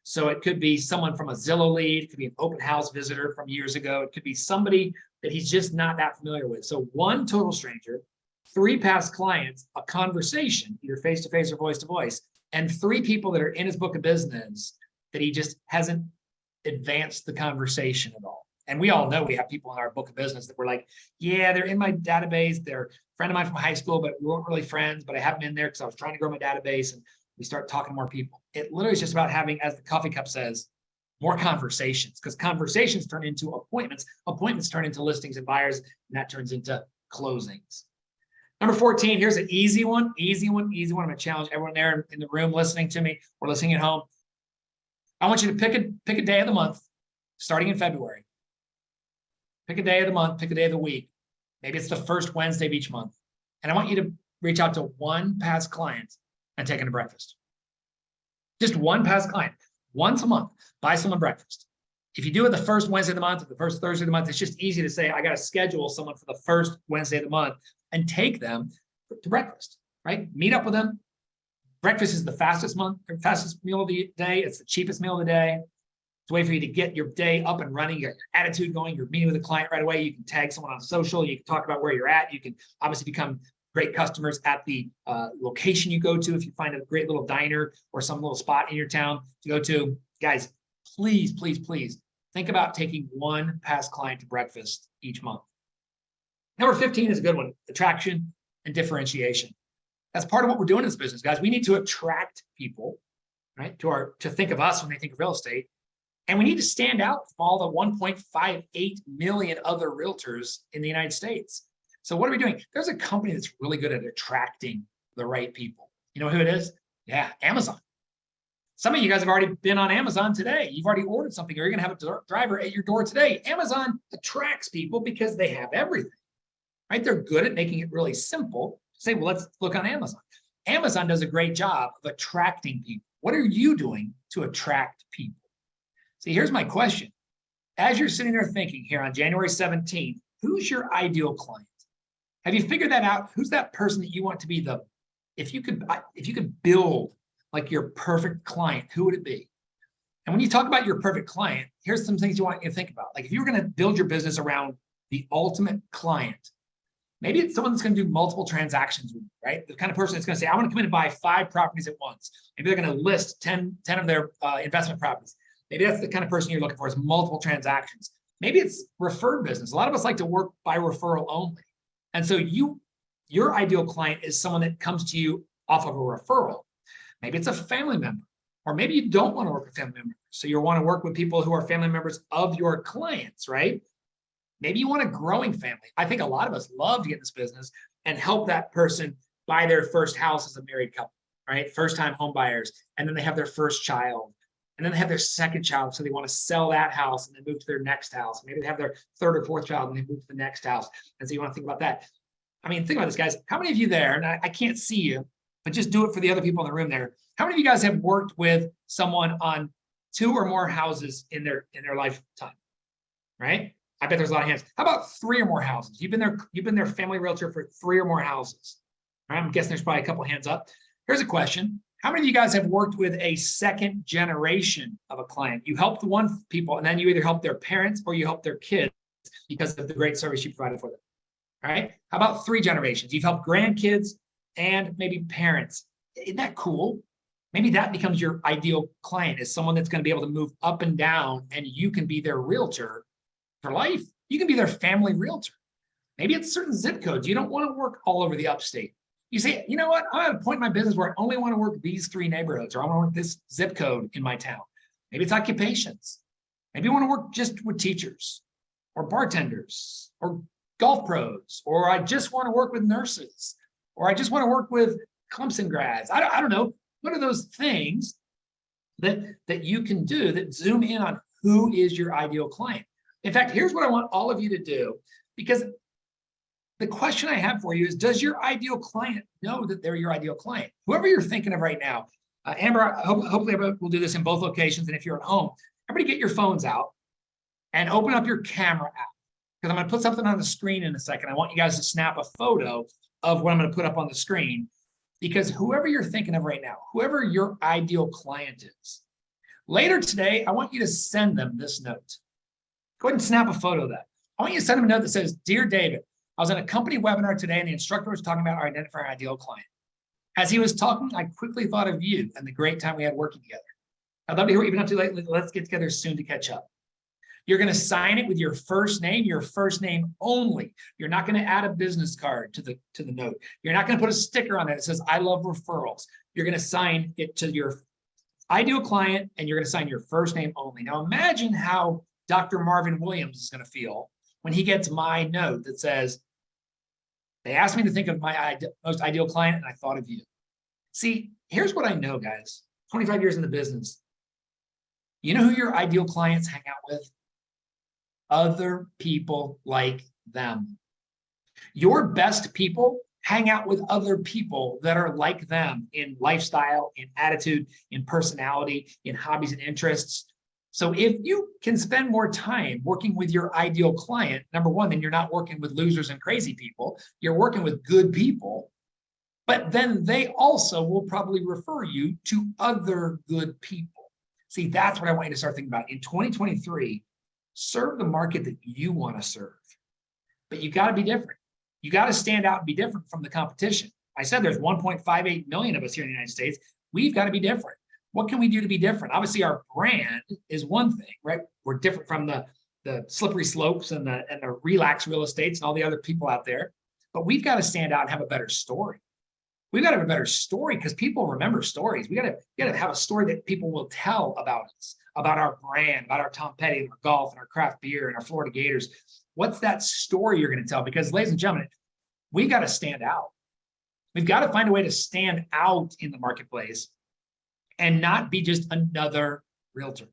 So it could be someone from a Zillow lead, it could be an open house visitor from years ago. It could be somebody that he's just not that familiar with. So one total stranger, 3 past clients, a conversation, either face-to-face or voice-to-voice, and 3 people that are in his book of business that he just hasn't advanced the conversation at all. And we all know we have people in our book of business that we're like, yeah, they're in my database. They're a friend of mine from high school, but we weren't really friends, but I have them in there because I was trying to grow my database, and we start talking to more people. It literally is just about having, as the coffee cup says, more conversations, because conversations turn into appointments. Appointments turn into listings and buyers, and that turns into closings. Number 14, here's an easy one. I'm going to challenge everyone there in the room listening to me or listening at home. I want you to pick a day of the month, starting in February. Pick a day of the month, pick a day of the week. Maybe it's the first Wednesday of each month. And I want you to reach out to one past client and take them to breakfast. Just one past client, once a month, buy someone breakfast. If you do it the first Wednesday of the month or the first Thursday of the month, it's just easy to say, I got to schedule someone for the first Wednesday of the month and take them to breakfast, right? Meet up with them. Breakfast is the fastest meal of the day. It's the cheapest meal of the day. It's a way for you to get your day up and running, your attitude going. You're meeting with a client right away. You can tag someone on social. You can talk about where you're at. You can obviously become great customers at the location you go to. If you find a great little diner or some little spot in your town to go to, guys, please, please, please think about taking one past client to breakfast each month. Number 15 is a good one, attraction and differentiation. That's part of what we're doing in this business, guys. We need to attract people, right, to think of us when they think of real estate. And we need to stand out from all the 1.58 million other realtors in the United States. So what are we doing? There's a company that's really good at attracting the right people. You know who it is? Yeah, Amazon. Some of you guys have already been on Amazon today. You've already ordered something, or you're going to have a driver at your door today. Amazon attracts people because they have everything, right? They're good at making it really simple. Say, well, let's look on Amazon. Amazon does a great job of attracting people. What are you doing to attract people? See, here's my question. As you're sitting there thinking here on January 17th, who's your ideal client? Have you figured that out? Who's that person that you want to be if you could build like your perfect client, who would it be? And when you talk about your perfect client, here's some things you want you to think about. Like if you were going to build your business around the ultimate client, maybe it's someone that's going to do multiple transactions with you, right? The kind of person that's going to say, I want to come in and buy 5 properties at once. Maybe they're going to list 10 of their investment properties. Maybe that's the kind of person you're looking for, is multiple transactions. Maybe it's referred business. A lot of us like to work by referral only. And so your ideal client is someone that comes to you off of a referral. Maybe it's a family member Or maybe you don't want to work with family members. So you want to work with people who are family members of your clients, right? Maybe you want a growing family. I think a lot of us love to get in this business and help that person buy their first house as a married couple, right? First time home buyers. And then they have their first child. And then they have their second child. So they want to sell that house and then move to their next house. Maybe they have their third or fourth child and they move to the next house. And so you want to think about that. I mean, think about this, guys. How many of you there, and I can't see you, but just do it for the other people in the room there. How many of you guys have worked with someone on 2 or more houses in their lifetime, right? I bet there's a lot of hands. How about 3 or more houses? You've been their family realtor for 3 or more houses. All right, I'm guessing there's probably a couple hands up. Here's a question. How many of you guys have worked with a second generation of a client? You helped one people, and then you either help their parents or you help their kids because of the great service you provided for them. All right. How about 3 generations? You've helped grandkids and maybe parents. Isn't that cool? Maybe that becomes your ideal client, is someone that's going to be able to move up and down, and you can be their realtor for life. You can be their family realtor. Maybe it's certain zip codes. You don't want to work all over the upstate. You say, you know what? I'm at a point in my business where I only want to work these 3 neighborhoods, or I want to work this zip code in my town. Maybe it's occupations. Maybe you want to work just with teachers or bartenders or golf pros, or I just want to work with nurses, or I just want to work with Clemson grads. I don't know. What are those things that you can do that zoom in on who is your ideal client? In fact, here's what I want all of you to do, because the question I have for you is, does your ideal client know that they're your ideal client? Whoever you're thinking of right now, Amber, hopefully we'll do this in both locations. And if you're at home, everybody get your phones out and open up your camera app, because I'm going to put something on the screen in a second. I want you guys to snap a photo of what I'm going to put up on the screen, because whoever you're thinking of right now, whoever your ideal client is, later today, I want you to send them this note. Go ahead and snap a photo of that. I want you to send them a note that says, "Dear David, I was at a company webinar today and the instructor was talking about our identifying our ideal client. As he was talking, I quickly thought of you and the great time we had working together. I'd love to hear what you've been up to lately. Let's get together soon to catch up." You're going to sign it with your first name only. You're not going to add a business card to the note. You're not going to put a sticker on it that says, "I love referrals." You're going to sign it to your ideal client, and you're going to sign your first name only. Now imagine how Dr. Marvin Williams is going to feel when he gets my note that says, "They asked me to think of my most ideal client, and I thought of you." See, here's what I know, guys. 25 years in the business. You know who your ideal clients hang out with? Other people like them. Your best people hang out with other people that are like them in lifestyle, in attitude, in personality, in hobbies and interests. So if you can spend more time working with your ideal client, number one, then you're not working with losers and crazy people. You're working with good people, but then they also will probably refer you to other good people. See, that's what I want you to start thinking about. In 2023, serve the market that you want to serve, but you got to be different. You got to stand out and be different from the competition. I said there's 1.58 million of us here in the United States. We've got to be different. What can we do to be different? Obviously, our brand is one thing, right? We're different from the slippery slopes and the relaxed real estates and all the other people out there. But we've got to stand out and have a better story. We've got to have a better story because people remember stories. We got to have a story that people will tell about us, about our brand, about our Tom Petty and our golf and our craft beer and our Florida Gators. What's that story you're going to tell? Because, ladies and gentlemen, we've got to stand out. We've got to find a way to stand out in the marketplace and not be just another realtor.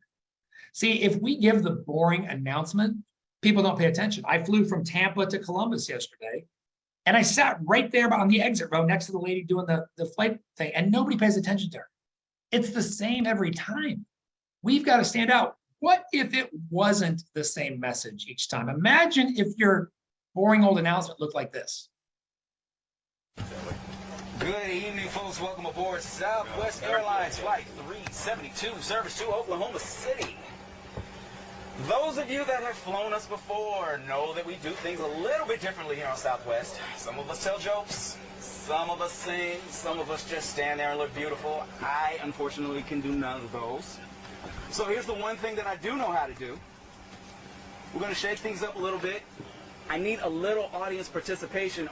See, if we give the boring announcement, people don't pay attention. I flew from Tampa to Columbus yesterday, and I sat right there on the exit row next to the lady doing the flight thing, and nobody pays attention to her. It's the same every time. We've got to stand out. What if it wasn't the same message each time? Imagine if your boring old announcement looked like this. Good evening, folks. Welcome aboard Southwest Airlines Flight 372, service to Oklahoma City. Those of you that have flown us before know that we do things a little bit differently here on Southwest. Some of us tell jokes, some of us sing, some of us just stand there and look beautiful. I, unfortunately, can do none of those. So here's the one thing that I do know how to do. We're going to shake things up a little bit. I need a little audience participation.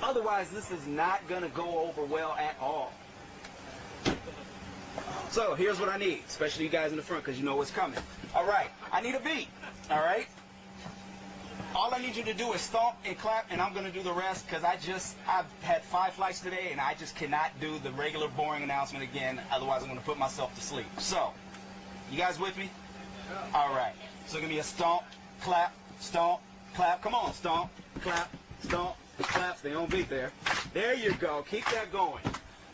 Otherwise, this is not going to go over well at all. So here's what I need, especially you guys in the front, because you know what's coming. All right, I need a beat. All right. All I need you to do is stomp and clap, and I'm going to do the rest because I've had 5 flights today, and I just cannot do the regular boring announcement again. Otherwise, I'm going to put myself to sleep. So, you guys with me? All right. So, give me a stomp, clap, clap. Come on, stomp, clap, stay on beat there. There you go. Keep that going.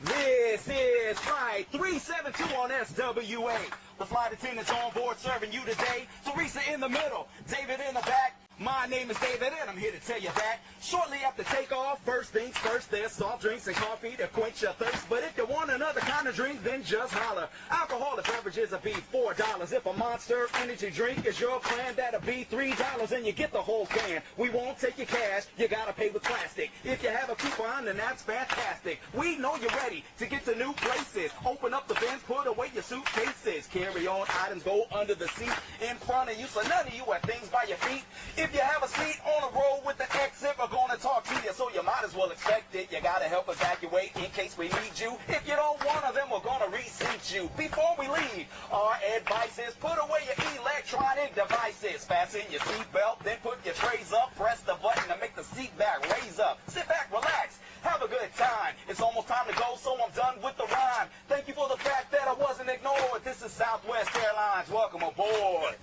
This is Flight 372 on SWA. The flight attendants on board serving you today. Teresa in the middle, David in the back. My name is David, and I'm here to tell you that shortly after takeoff, first things first, there's soft drinks and coffee to quench your thirst. But if you want another kind of drink, then just holler. Alcoholic beverages will be $4. If a Monster Energy drink is your plan, that'll be $3, and you get the whole can. We won't take your cash, you gotta pay with plastic. If you have a coupon, then that's fantastic. We know you're ready to get to new places. Open up the bins, put away your suitcases. Carry on items, go under the seat in front of you, so none of you have things by your feet. If you have a seat on the road with the exit, we're going to talk to you, so you might as well expect it. You got to help evacuate in case we need you. If you don't want to, then we're going to reseat you. Before we leave, our advice is put away your electronic devices. Fasten your seatbelt, then put your trays up. Press the button to make the seat back raise up. Sit back, relax, have a good time. It's almost time to go, so I'm done with the rhyme. Thank you for the fact that I wasn't ignored. This is Southwest Airlines. Welcome aboard.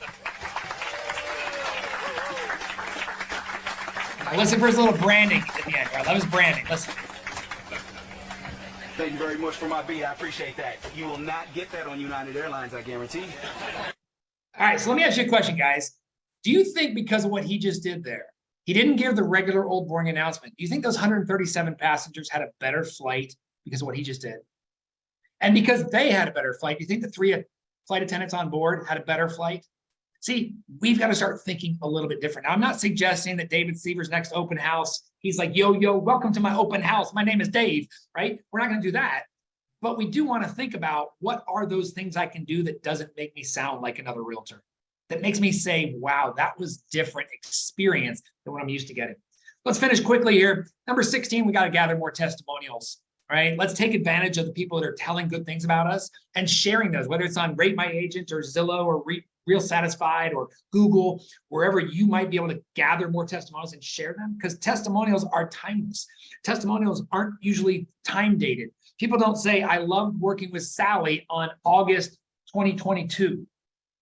Listen for his little branding at the end. I love his branding. Listen. Thank you very much for my beat. I appreciate that. You will not get that on United Airlines, I guarantee. All right, so let me ask you a question, guys. Do you think because of what he just did there, he didn't give the regular old boring announcement? Do you think those 137 passengers had a better flight because of what he just did? And because they had a better flight, do you think the 3 flight attendants on board had a better flight? See, we've got to start thinking a little bit different. Now, I'm not suggesting that David Seaver's next open house, he's like, yo, welcome to my open house. My name is Dave, right? We're not going to do that. But we do want to think about what are those things I can do that doesn't make me sound like another realtor, that makes me say, wow, that was different experience than what I'm used to getting. Let's finish quickly here. Number 16, we got to gather more testimonials, right? Let's take advantage of the people that are telling good things about us and sharing those, whether it's on Rate My Agent or Zillow or Real Satisfied or Google, wherever you might be able to gather more testimonials and share them, because testimonials are timeless. Testimonials aren't usually time dated. People don't say, I loved working with Sally on August 2022.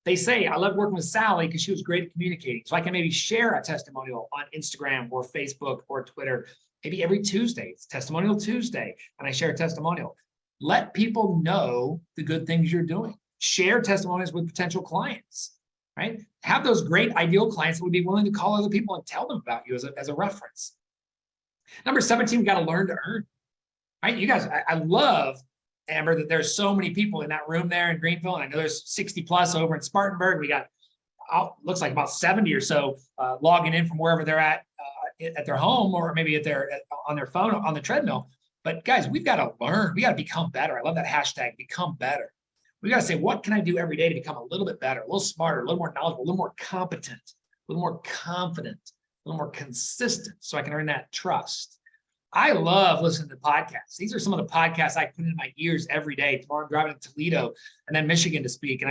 They say, I loved working with Sally because she was great at communicating. So I can maybe share a testimonial on Instagram or Facebook or Twitter, maybe every Tuesday. It's Testimonial Tuesday, and I share a testimonial. Let people know the good things you're doing. Share testimonials with potential clients, right? Have those great ideal clients that would be willing to call other people and tell them about you as a reference. Number 17, we got to learn to earn, right? You guys, I love, Amber, that there's so many people in that room there in Greenville. And I know there's 60 plus over in Spartanburg. We got, looks like about 70 or so logging in from wherever they're at their home, or maybe on their phone, on the treadmill. But guys, we've got to learn. We got to become better. I love that hashtag, become better. We got to say, what can I do every day to become a little bit better, a little smarter, a little more knowledgeable, a little more competent, a little more confident, a little more consistent, so I can earn that trust. I love listening to podcasts. These are some of the podcasts I put in my ears every day. Tomorrow I'm driving to Toledo and then Michigan to speak.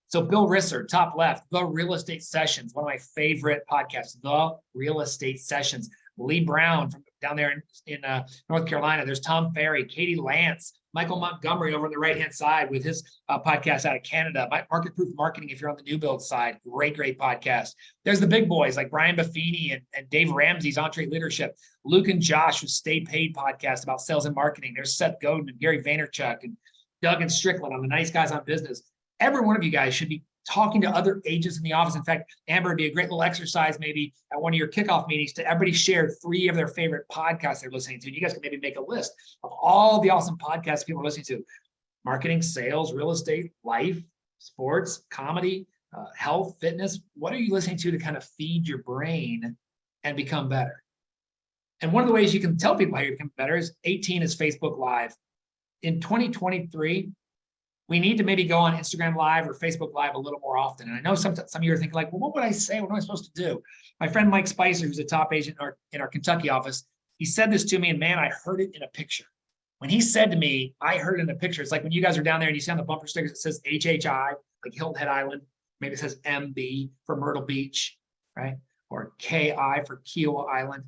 So Bill Risser, top left, The Real Estate Sessions, one of my favorite podcasts, The Real Estate Sessions. Lee Brown from down there in North Carolina. There's Tom Ferry, Katie Lance, Michael Montgomery over on the right-hand side with his podcast out of Canada. Market Proof Marketing, if you're on the new build side, great podcast. There's the big boys like Brian Buffini and Dave Ramsey's Entree Leadership. Luke and Josh with Stay Paid podcast about sales and marketing. There's Seth Godin and Gary Vaynerchuk and Doug and Strickland on the Nice Guys on Business. Every one of you guys should be talking to other agents in the office. In fact, Amber, it'd be a great little exercise maybe at one of your kickoff meetings to everybody share 3 of their favorite podcasts they're listening to. And you guys can maybe make a list of all the awesome podcasts people are listening to. Marketing, sales, real estate, life, sports, comedy, health, fitness. What are you listening to kind of feed your brain and become better? And one of the ways you can tell people how you become better is 18 is Facebook Live. In 2023, we need to maybe go on Instagram Live or Facebook Live a little more often. And I know some of you are thinking like, well, what would I say? What am I supposed to do? My friend Mike Spicer, who's a top agent in our Kentucky office, he said this to me, and man, I heard it in a picture. When he said to me, I heard it in the picture. It's like when you guys are down there and you see on the bumper stickers, it says HHI, like Hilton Head Island. Maybe it says MB for Myrtle Beach, right? Or KI for Kiowa Island.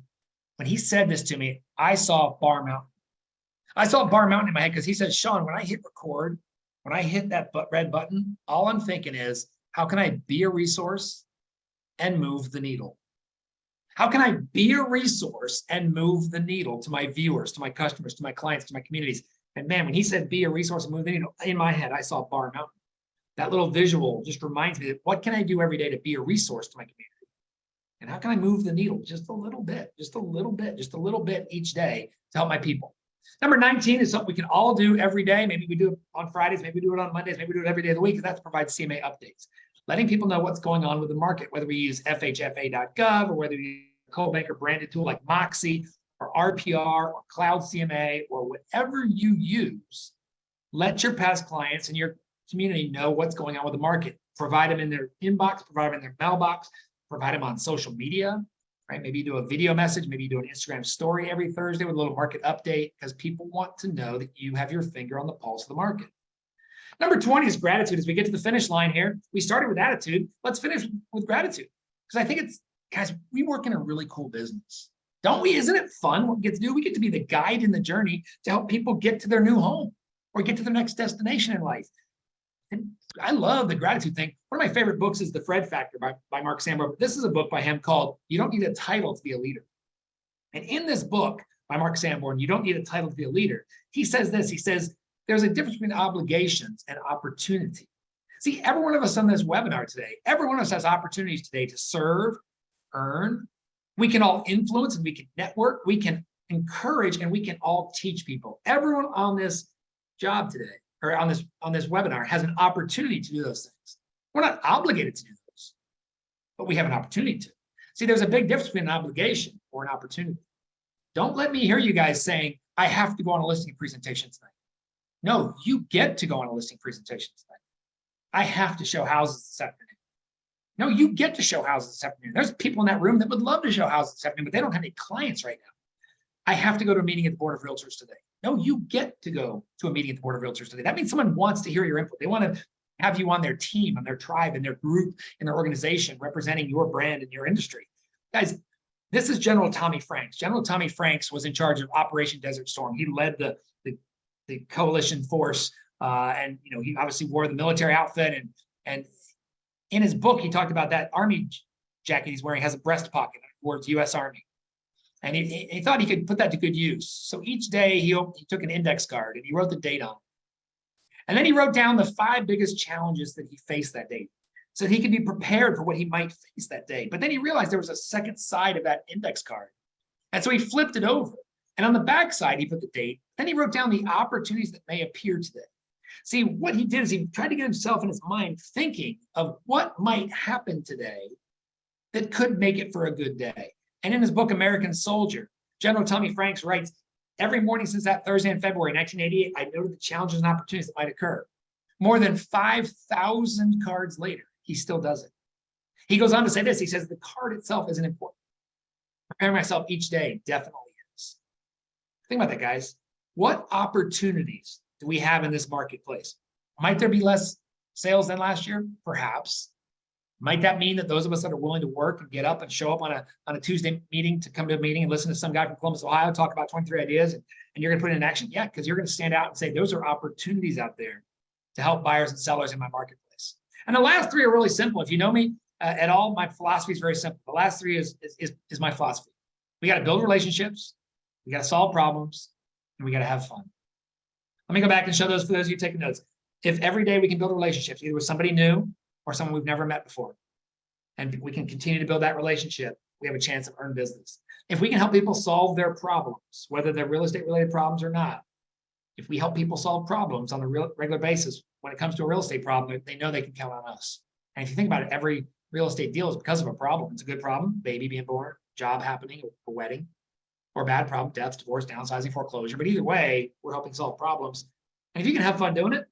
When he said this to me, I saw Bar Mountain. I saw Bar Mountain in my head because he said, Sean, when I hit record, when I hit that red button, all I'm thinking is, how can I be a resource and move the needle? How can I be a resource and move the needle to my viewers, to my customers, to my clients, to my communities? And man, when he said be a resource and move the needle, in my head, I saw Bar Mountain. That little visual just reminds me that what can I do every day to be a resource to my community? And how can I move the needle just a little bit, just a little bit, just a little bit each day to help my people? Number 19 is something we can all do every day. Maybe we do it on Fridays, maybe we do it on Mondays, maybe we do it every day of the week, and that's provide CMA updates. Letting people know what's going on with the market, whether we use FHFA.gov or whether we use a CodeBanker branded tool like Moxie or RPR or Cloud CMA or whatever you use. Let your past clients and your community know what's going on with the market. Provide them in their inbox, provide them in their mailbox, provide them on social media, right? Maybe you do a video message, maybe you do an Instagram story every Thursday with a little market update because people want to know that you have your finger on the pulse of the market. Number 20 is gratitude. As we get to the finish line here, we started with attitude. Let's finish with gratitude. Because I think it's, guys, we work in a really cool business. Don't we? Isn't it fun what we get to do? We get to be the guide in the journey to help people get to their new home or get to their next destination in life. And I love the gratitude thing. One of my favorite books is The Fred Factor by Mark Sanborn. This is a book by him called You Don't Need a Title to Be a Leader. And in this book by Mark Sanborn, You Don't Need a Title to Be a Leader, he says this, he says, there's a difference between obligations and opportunity. See, every one of us on this webinar today, every one of us has opportunities today to serve, earn. We can all influence and we can network, we can encourage, and we can all teach people. Everyone on this job today, or on this webinar, has an opportunity to do those things. We're not obligated to do those, but we have an opportunity to. See, there's a big difference between an obligation or an opportunity. Don't let me hear you guys saying, I have to go on a listing presentation tonight. No, you get to go on a listing presentation tonight. I have to show houses this afternoon. No, you get to show houses this afternoon. There's people in that room that would love to show houses this afternoon, but they don't have any clients right now. I have to go to a meeting at the Board of Realtors today. No, you get to go to a meeting at the Board of Realtors today. That means someone wants to hear your input. They want to have you on their team, on their tribe, in their group, in their organization, representing your brand and your industry. Guys, this is General Tommy Franks. General Tommy Franks was in charge of Operation Desert Storm. He led the coalition force, and he obviously wore the military outfit. And in his book, he talked about that army jacket he's wearing has a breast pocket, words U.S. Army. And he thought he could put that to good use. So each day he took an index card and he wrote the date on it. And then he wrote down the 5 biggest challenges that he faced that day, so he could be prepared for what he might face that day. But then he realized there was a second side of that index card. And so he flipped it over. And on the back side, he put the date. Then he wrote down the opportunities that may appear today. See, what he did is he tried to get himself in his mind thinking of what might happen today that could make it for a good day. And in his book, American Soldier, General Tommy Franks writes, every morning since that Thursday in February 1988, I noted the challenges and opportunities that might occur. More than 5,000 cards later, he still does it. He goes on to say this, he says, the card itself isn't important. Preparing myself each day definitely is. Think about that, guys. What opportunities do we have in this marketplace? Might there be less sales than last year? Perhaps. Might that mean that those of us that are willing to work and get up and show up on a Tuesday meeting to come to a meeting and listen to some guy from Columbus, Ohio, talk about 23 ideas and you're going to put it in action? Yeah, because you're going to stand out and say, those are opportunities out there to help buyers and sellers in my marketplace. And the last 3 are really simple. If you know me at all, my philosophy is very simple. The last 3 is my philosophy. We got to build relationships, we got to solve problems, and we got to have fun. Let me go back and show those for those of you taking notes. If every day we can build relationships, either with somebody new or someone we've never met before, and we can continue to build that relationship, we have a chance of earned business. If we can help people solve their problems, whether they're real estate related problems or not, if we help people solve problems on a regular basis, when it comes to a real estate problem, they know they can count on us. And if you think about it, every real estate deal is because of a problem. It's a good problem, baby being born, job happening, a wedding, or a bad problem, death, divorce, downsizing, foreclosure. But either way, we're helping solve problems. And if you can have fun doing it,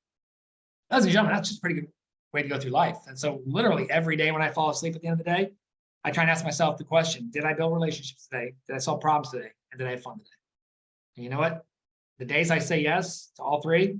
ladies and gentlemen, that's just a pretty good way to go through life. And so literally every day when I fall asleep at the end of the day, I try and ask myself the question, did I build relationships today? Did I solve problems today? And did I have fun today? And you know what? the days I say yes to all three,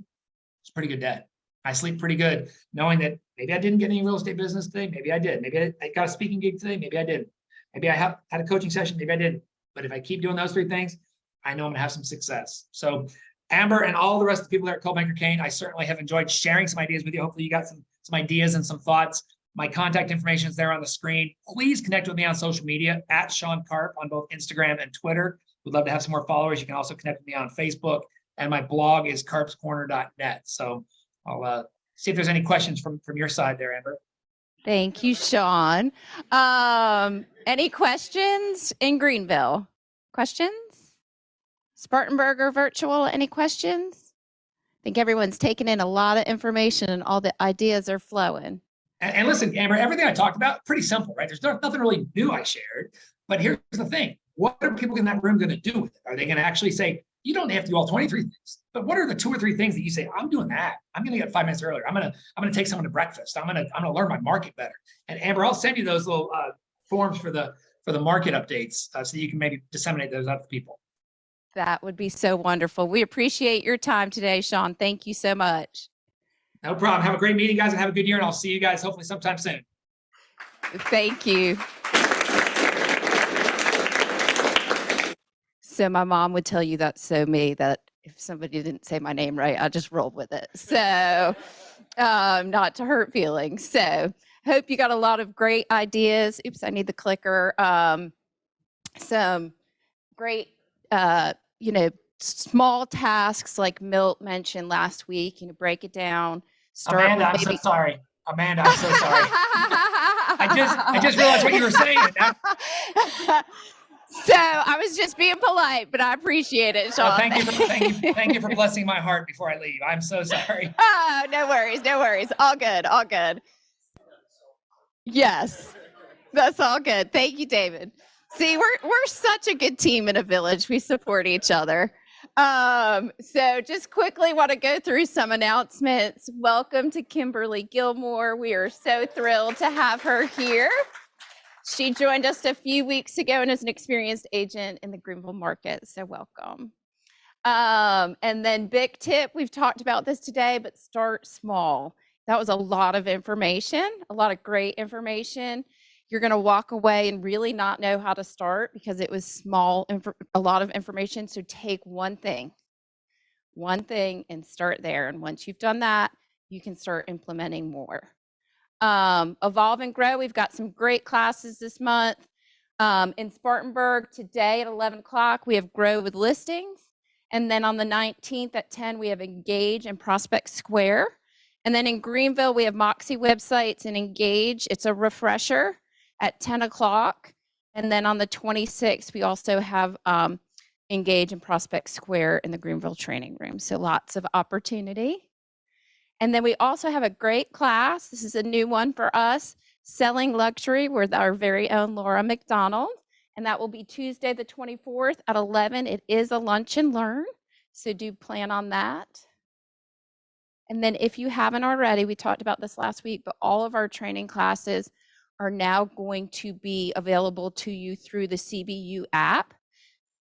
it's a pretty good day. I sleep pretty good knowing that maybe I didn't get any real estate business today. Maybe I did. Maybe I got a speaking gig today. Maybe I didn't. Maybe I had a coaching session. Maybe I didn't. But if I keep doing those three things, I know I'm gonna have some success. So Amber and all the rest of the people there at Coldwell Banker Caine, I certainly have enjoyed sharing some ideas with you. Hopefully you got some ideas and some thoughts. My contact information is there on the screen. Please connect with me on social media at Sean Carp on both Instagram and Twitter. We'd love to have some more followers. You can also connect with me on Facebook, and my blog is carpscorner.net. So I'll see if there's any questions from your side there, Amber. Thank you, Sean. Any questions in Greenville? Questions? Spartanburg or virtual, any questions? I think everyone's taking in a lot of information and all the ideas are flowing. And listen, Amber, everything I talked about, pretty simple, right? There's nothing really new I shared, but here's the thing. What are people in that room going to do with it? Are they going to actually say, you don't have to do all 23 things, but what are the 2 or 3 things that you say, I'm doing that. I'm going to get 5 minutes earlier. I'm going to take someone to breakfast. I'm going to learn my market better. And Amber, I'll send you those little forms for the market updates so that you can maybe disseminate those out to people. That would be so wonderful. We appreciate your time today, Sean. Thank you so much. No problem. Have a great meeting, guys, and have a good year. And I'll see you guys hopefully sometime soon. Thank you. So my mom would tell you that's so me, that if somebody didn't say my name right, I just rolled with it. So not to hurt feelings. So hope you got a lot of great ideas. Oops, I need the clicker. Some great, small tasks like Milt mentioned last week, break it down. Amanda, I'm so sorry. Amanda, I'm so sorry. I just realized what you were saying. So I was just being polite, but I appreciate it, Sean. Thank you for blessing my heart before I leave. I'm so sorry. Oh, no worries. All good. Yes, that's all good. Thank you, David. See, we're such a good team in a village. We support each other. So just quickly want to go through some announcements. Welcome to Kimberly Gilmore. We are so thrilled to have her here. She joined us a few weeks ago and is an experienced agent in the Greenville market. So welcome. And then big tip, we've talked about this today, but start small. That was a lot of information, a lot of great information. You're going to walk away and really not know how to start because it was a lot of information. So take one thing and start there. And once you've done that, you can start implementing more. Evolve and Grow, we've got some great classes this month. In Spartanburg today at 11 o'clock, we have Grow with Listings. And then on the 19th at 10, we have Engage and Prospect Square. And then in Greenville, we have Moxie Websites and Engage. It's a refresher at 10 o'clock. And then on the 26th, we also have Engage and Prospect Square in the Greenville training room. So lots of opportunity. And then we also have a great class. This is a new one for us, Selling Luxury with our very own Laura McDonald. And that will be Tuesday, the 24th at 11. It is a lunch and learn. So do plan on that. And then if you haven't already, we talked about this last week, but all of our training classes are now going to be available to you through the CBU app.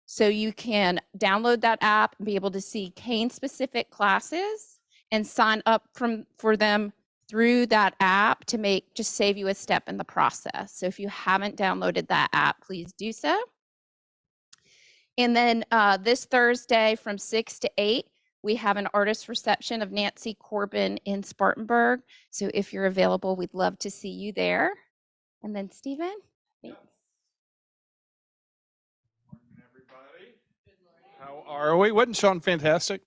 So you can download that app and be able to see Caine specific classes and sign up for them through that app to just save you a step in the process. So if you haven't downloaded that app, please do so. And then this Thursday from 6 to 8, we have an artist reception of Nancy Corbin in Spartanburg. So if you're available, we'd love to see you there. And then Stephen, thanks. Good morning, everybody. How are we? Wasn't Sean fantastic?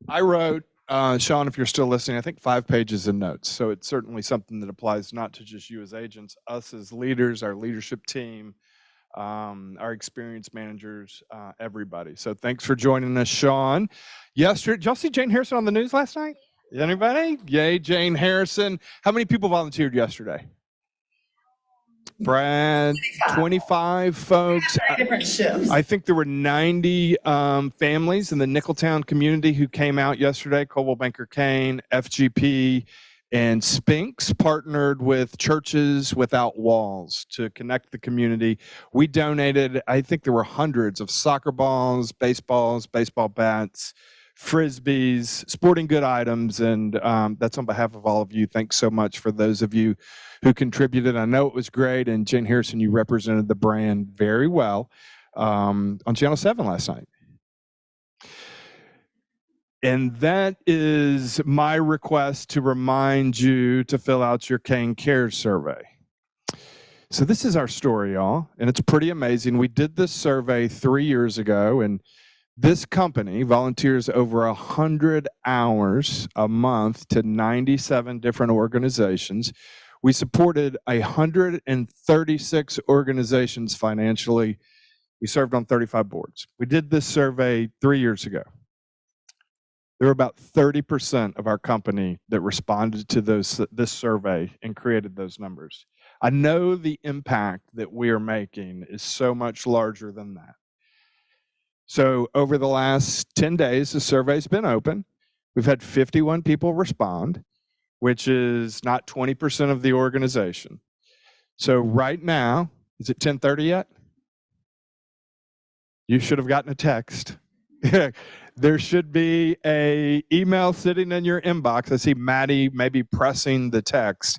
I wrote, Sean, if you're still listening, I think 5 pages of notes. So it's certainly something that applies not to just you as agents, us as leaders, our leadership team, our experienced managers, everybody. So thanks for joining us, Sean. Yesterday, did y'all see Jane Harrison on the news last night? Anybody? Yay, Jane Harrison. How many people volunteered yesterday? Brad, 25 folks. Different shifts. I think there were 90 families in the Nicholtown community who came out yesterday. Coldwell Banker Caine, FGP, And Spinks partnered with Churches Without Walls to connect the community. We donated, I think there were hundreds of soccer balls, baseball bats, frisbees, sporting good items, and that's on behalf of all of you. Thanks so much for those of you who contributed. I know it was great, and Jane Harrison, you represented the brand very well on Channel 7 last night. And that is my request to remind you to fill out your Caine Cares survey. So this is our story, y'all, and it's pretty amazing. We did this survey 3 years ago, and this company volunteers over 100 hours a month to 97 different organizations. We supported 136 organizations financially. We served on 35 boards. We did this survey 3 years ago. There were about 30% of our company that responded to this survey and created those numbers. I know the impact that we are making is so much larger than that. So over the last 10 days, the survey's been open. We've had 51 people respond, which is not 20% of the organization. So right now, is it 10:30 yet? You should have gotten a text. There should be an email sitting in your inbox. I see Maddie maybe pressing the text.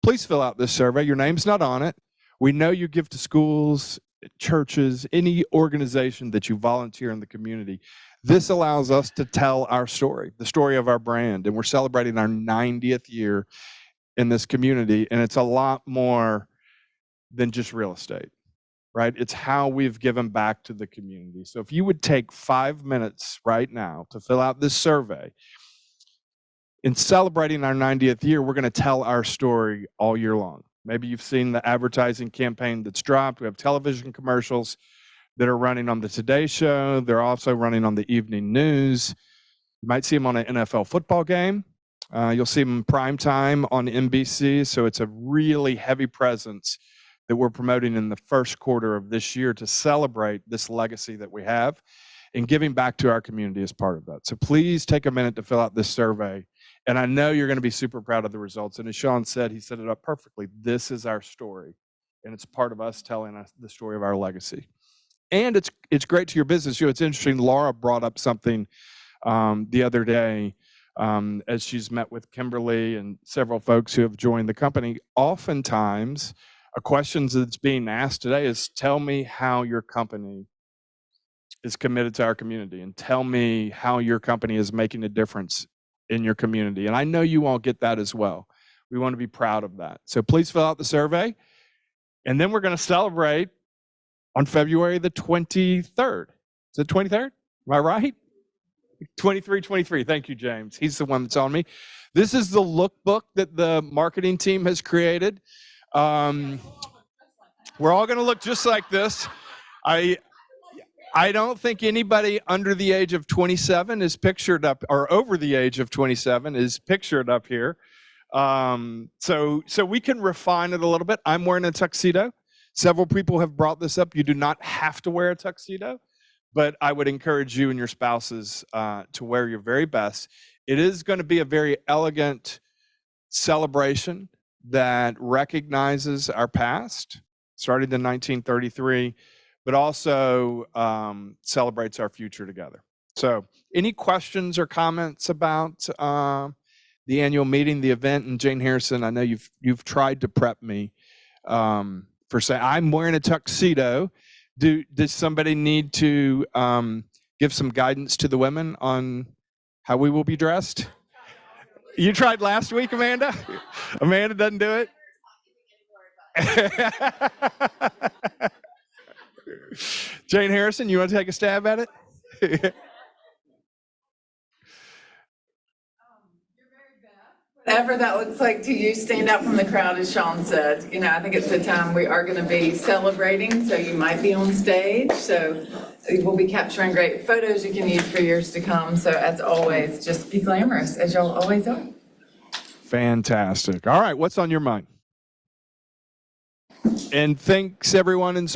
Please fill out this survey. Your name's not on it. We know you give to schools, churches, any organization that you volunteer in the community. This allows us to tell our story, the story of our brand, and we're celebrating our 90th year in this community, and it's a lot more than just real estate. Right? It's how we've given back to the community. So if you would take 5 minutes right now to fill out this survey, in celebrating our 90th year, we're going to tell our story all year long. Maybe you've seen the advertising campaign that's dropped. We have television commercials that are running on the Today Show. They're also running on the evening news. You might see them on an NFL football game. You'll see them prime time on NBC. So it's a really heavy presence that we're promoting in the first quarter of this year to celebrate this legacy that we have and giving back to our community as part of that. So please take a minute to fill out this survey. And I know you're going to be super proud of the results. And as Sean said, he set it up perfectly. This is our story. And it's part of us telling us the story of our legacy. And it's great to your business. You know, it's interesting. Laura brought up something the other day as she's met with Kimberly and several folks who have joined the company. Oftentimes, a question that's being asked today is, tell me how your company is committed to our community, and tell me how your company is making a difference in your community. And I know you all get that as well. We want to be proud of that. So please fill out the survey. And then we're going to celebrate on February the 23rd. Is it 23rd? Am I right? 23. Thank you, James. He's the one that's on me. This is the lookbook that the marketing team has created. We're all going to look just like this. I don't think anybody under the age of 27 is pictured up, or over the age of 27 is pictured up here. So we can refine it a little bit. I'm wearing a tuxedo. Several people have brought this up. You do not have to wear a tuxedo, but I would encourage you and your spouses to wear your very best. It is going to be a very elegant celebration that recognizes our past, started in 1933, but also celebrates our future together. So any questions or comments about the annual meeting, the event? And Jane Harrison, I know you've tried to prep me for saying I'm wearing a tuxedo. Does somebody need to give some guidance to the women on how we will be dressed? You tried last week, Amanda? Amanda doesn't do it? Jane Harrison, you want to take a stab at it? Whatever that looks like to you, stand out from the crowd, as Sean said. You know, I think it's a time we are going to be celebrating, so you might be on stage. So we'll be capturing great photos you can use for years to come. So as always, just be glamorous, as y'all always are. Fantastic. All right, what's on your mind? And thanks, everyone in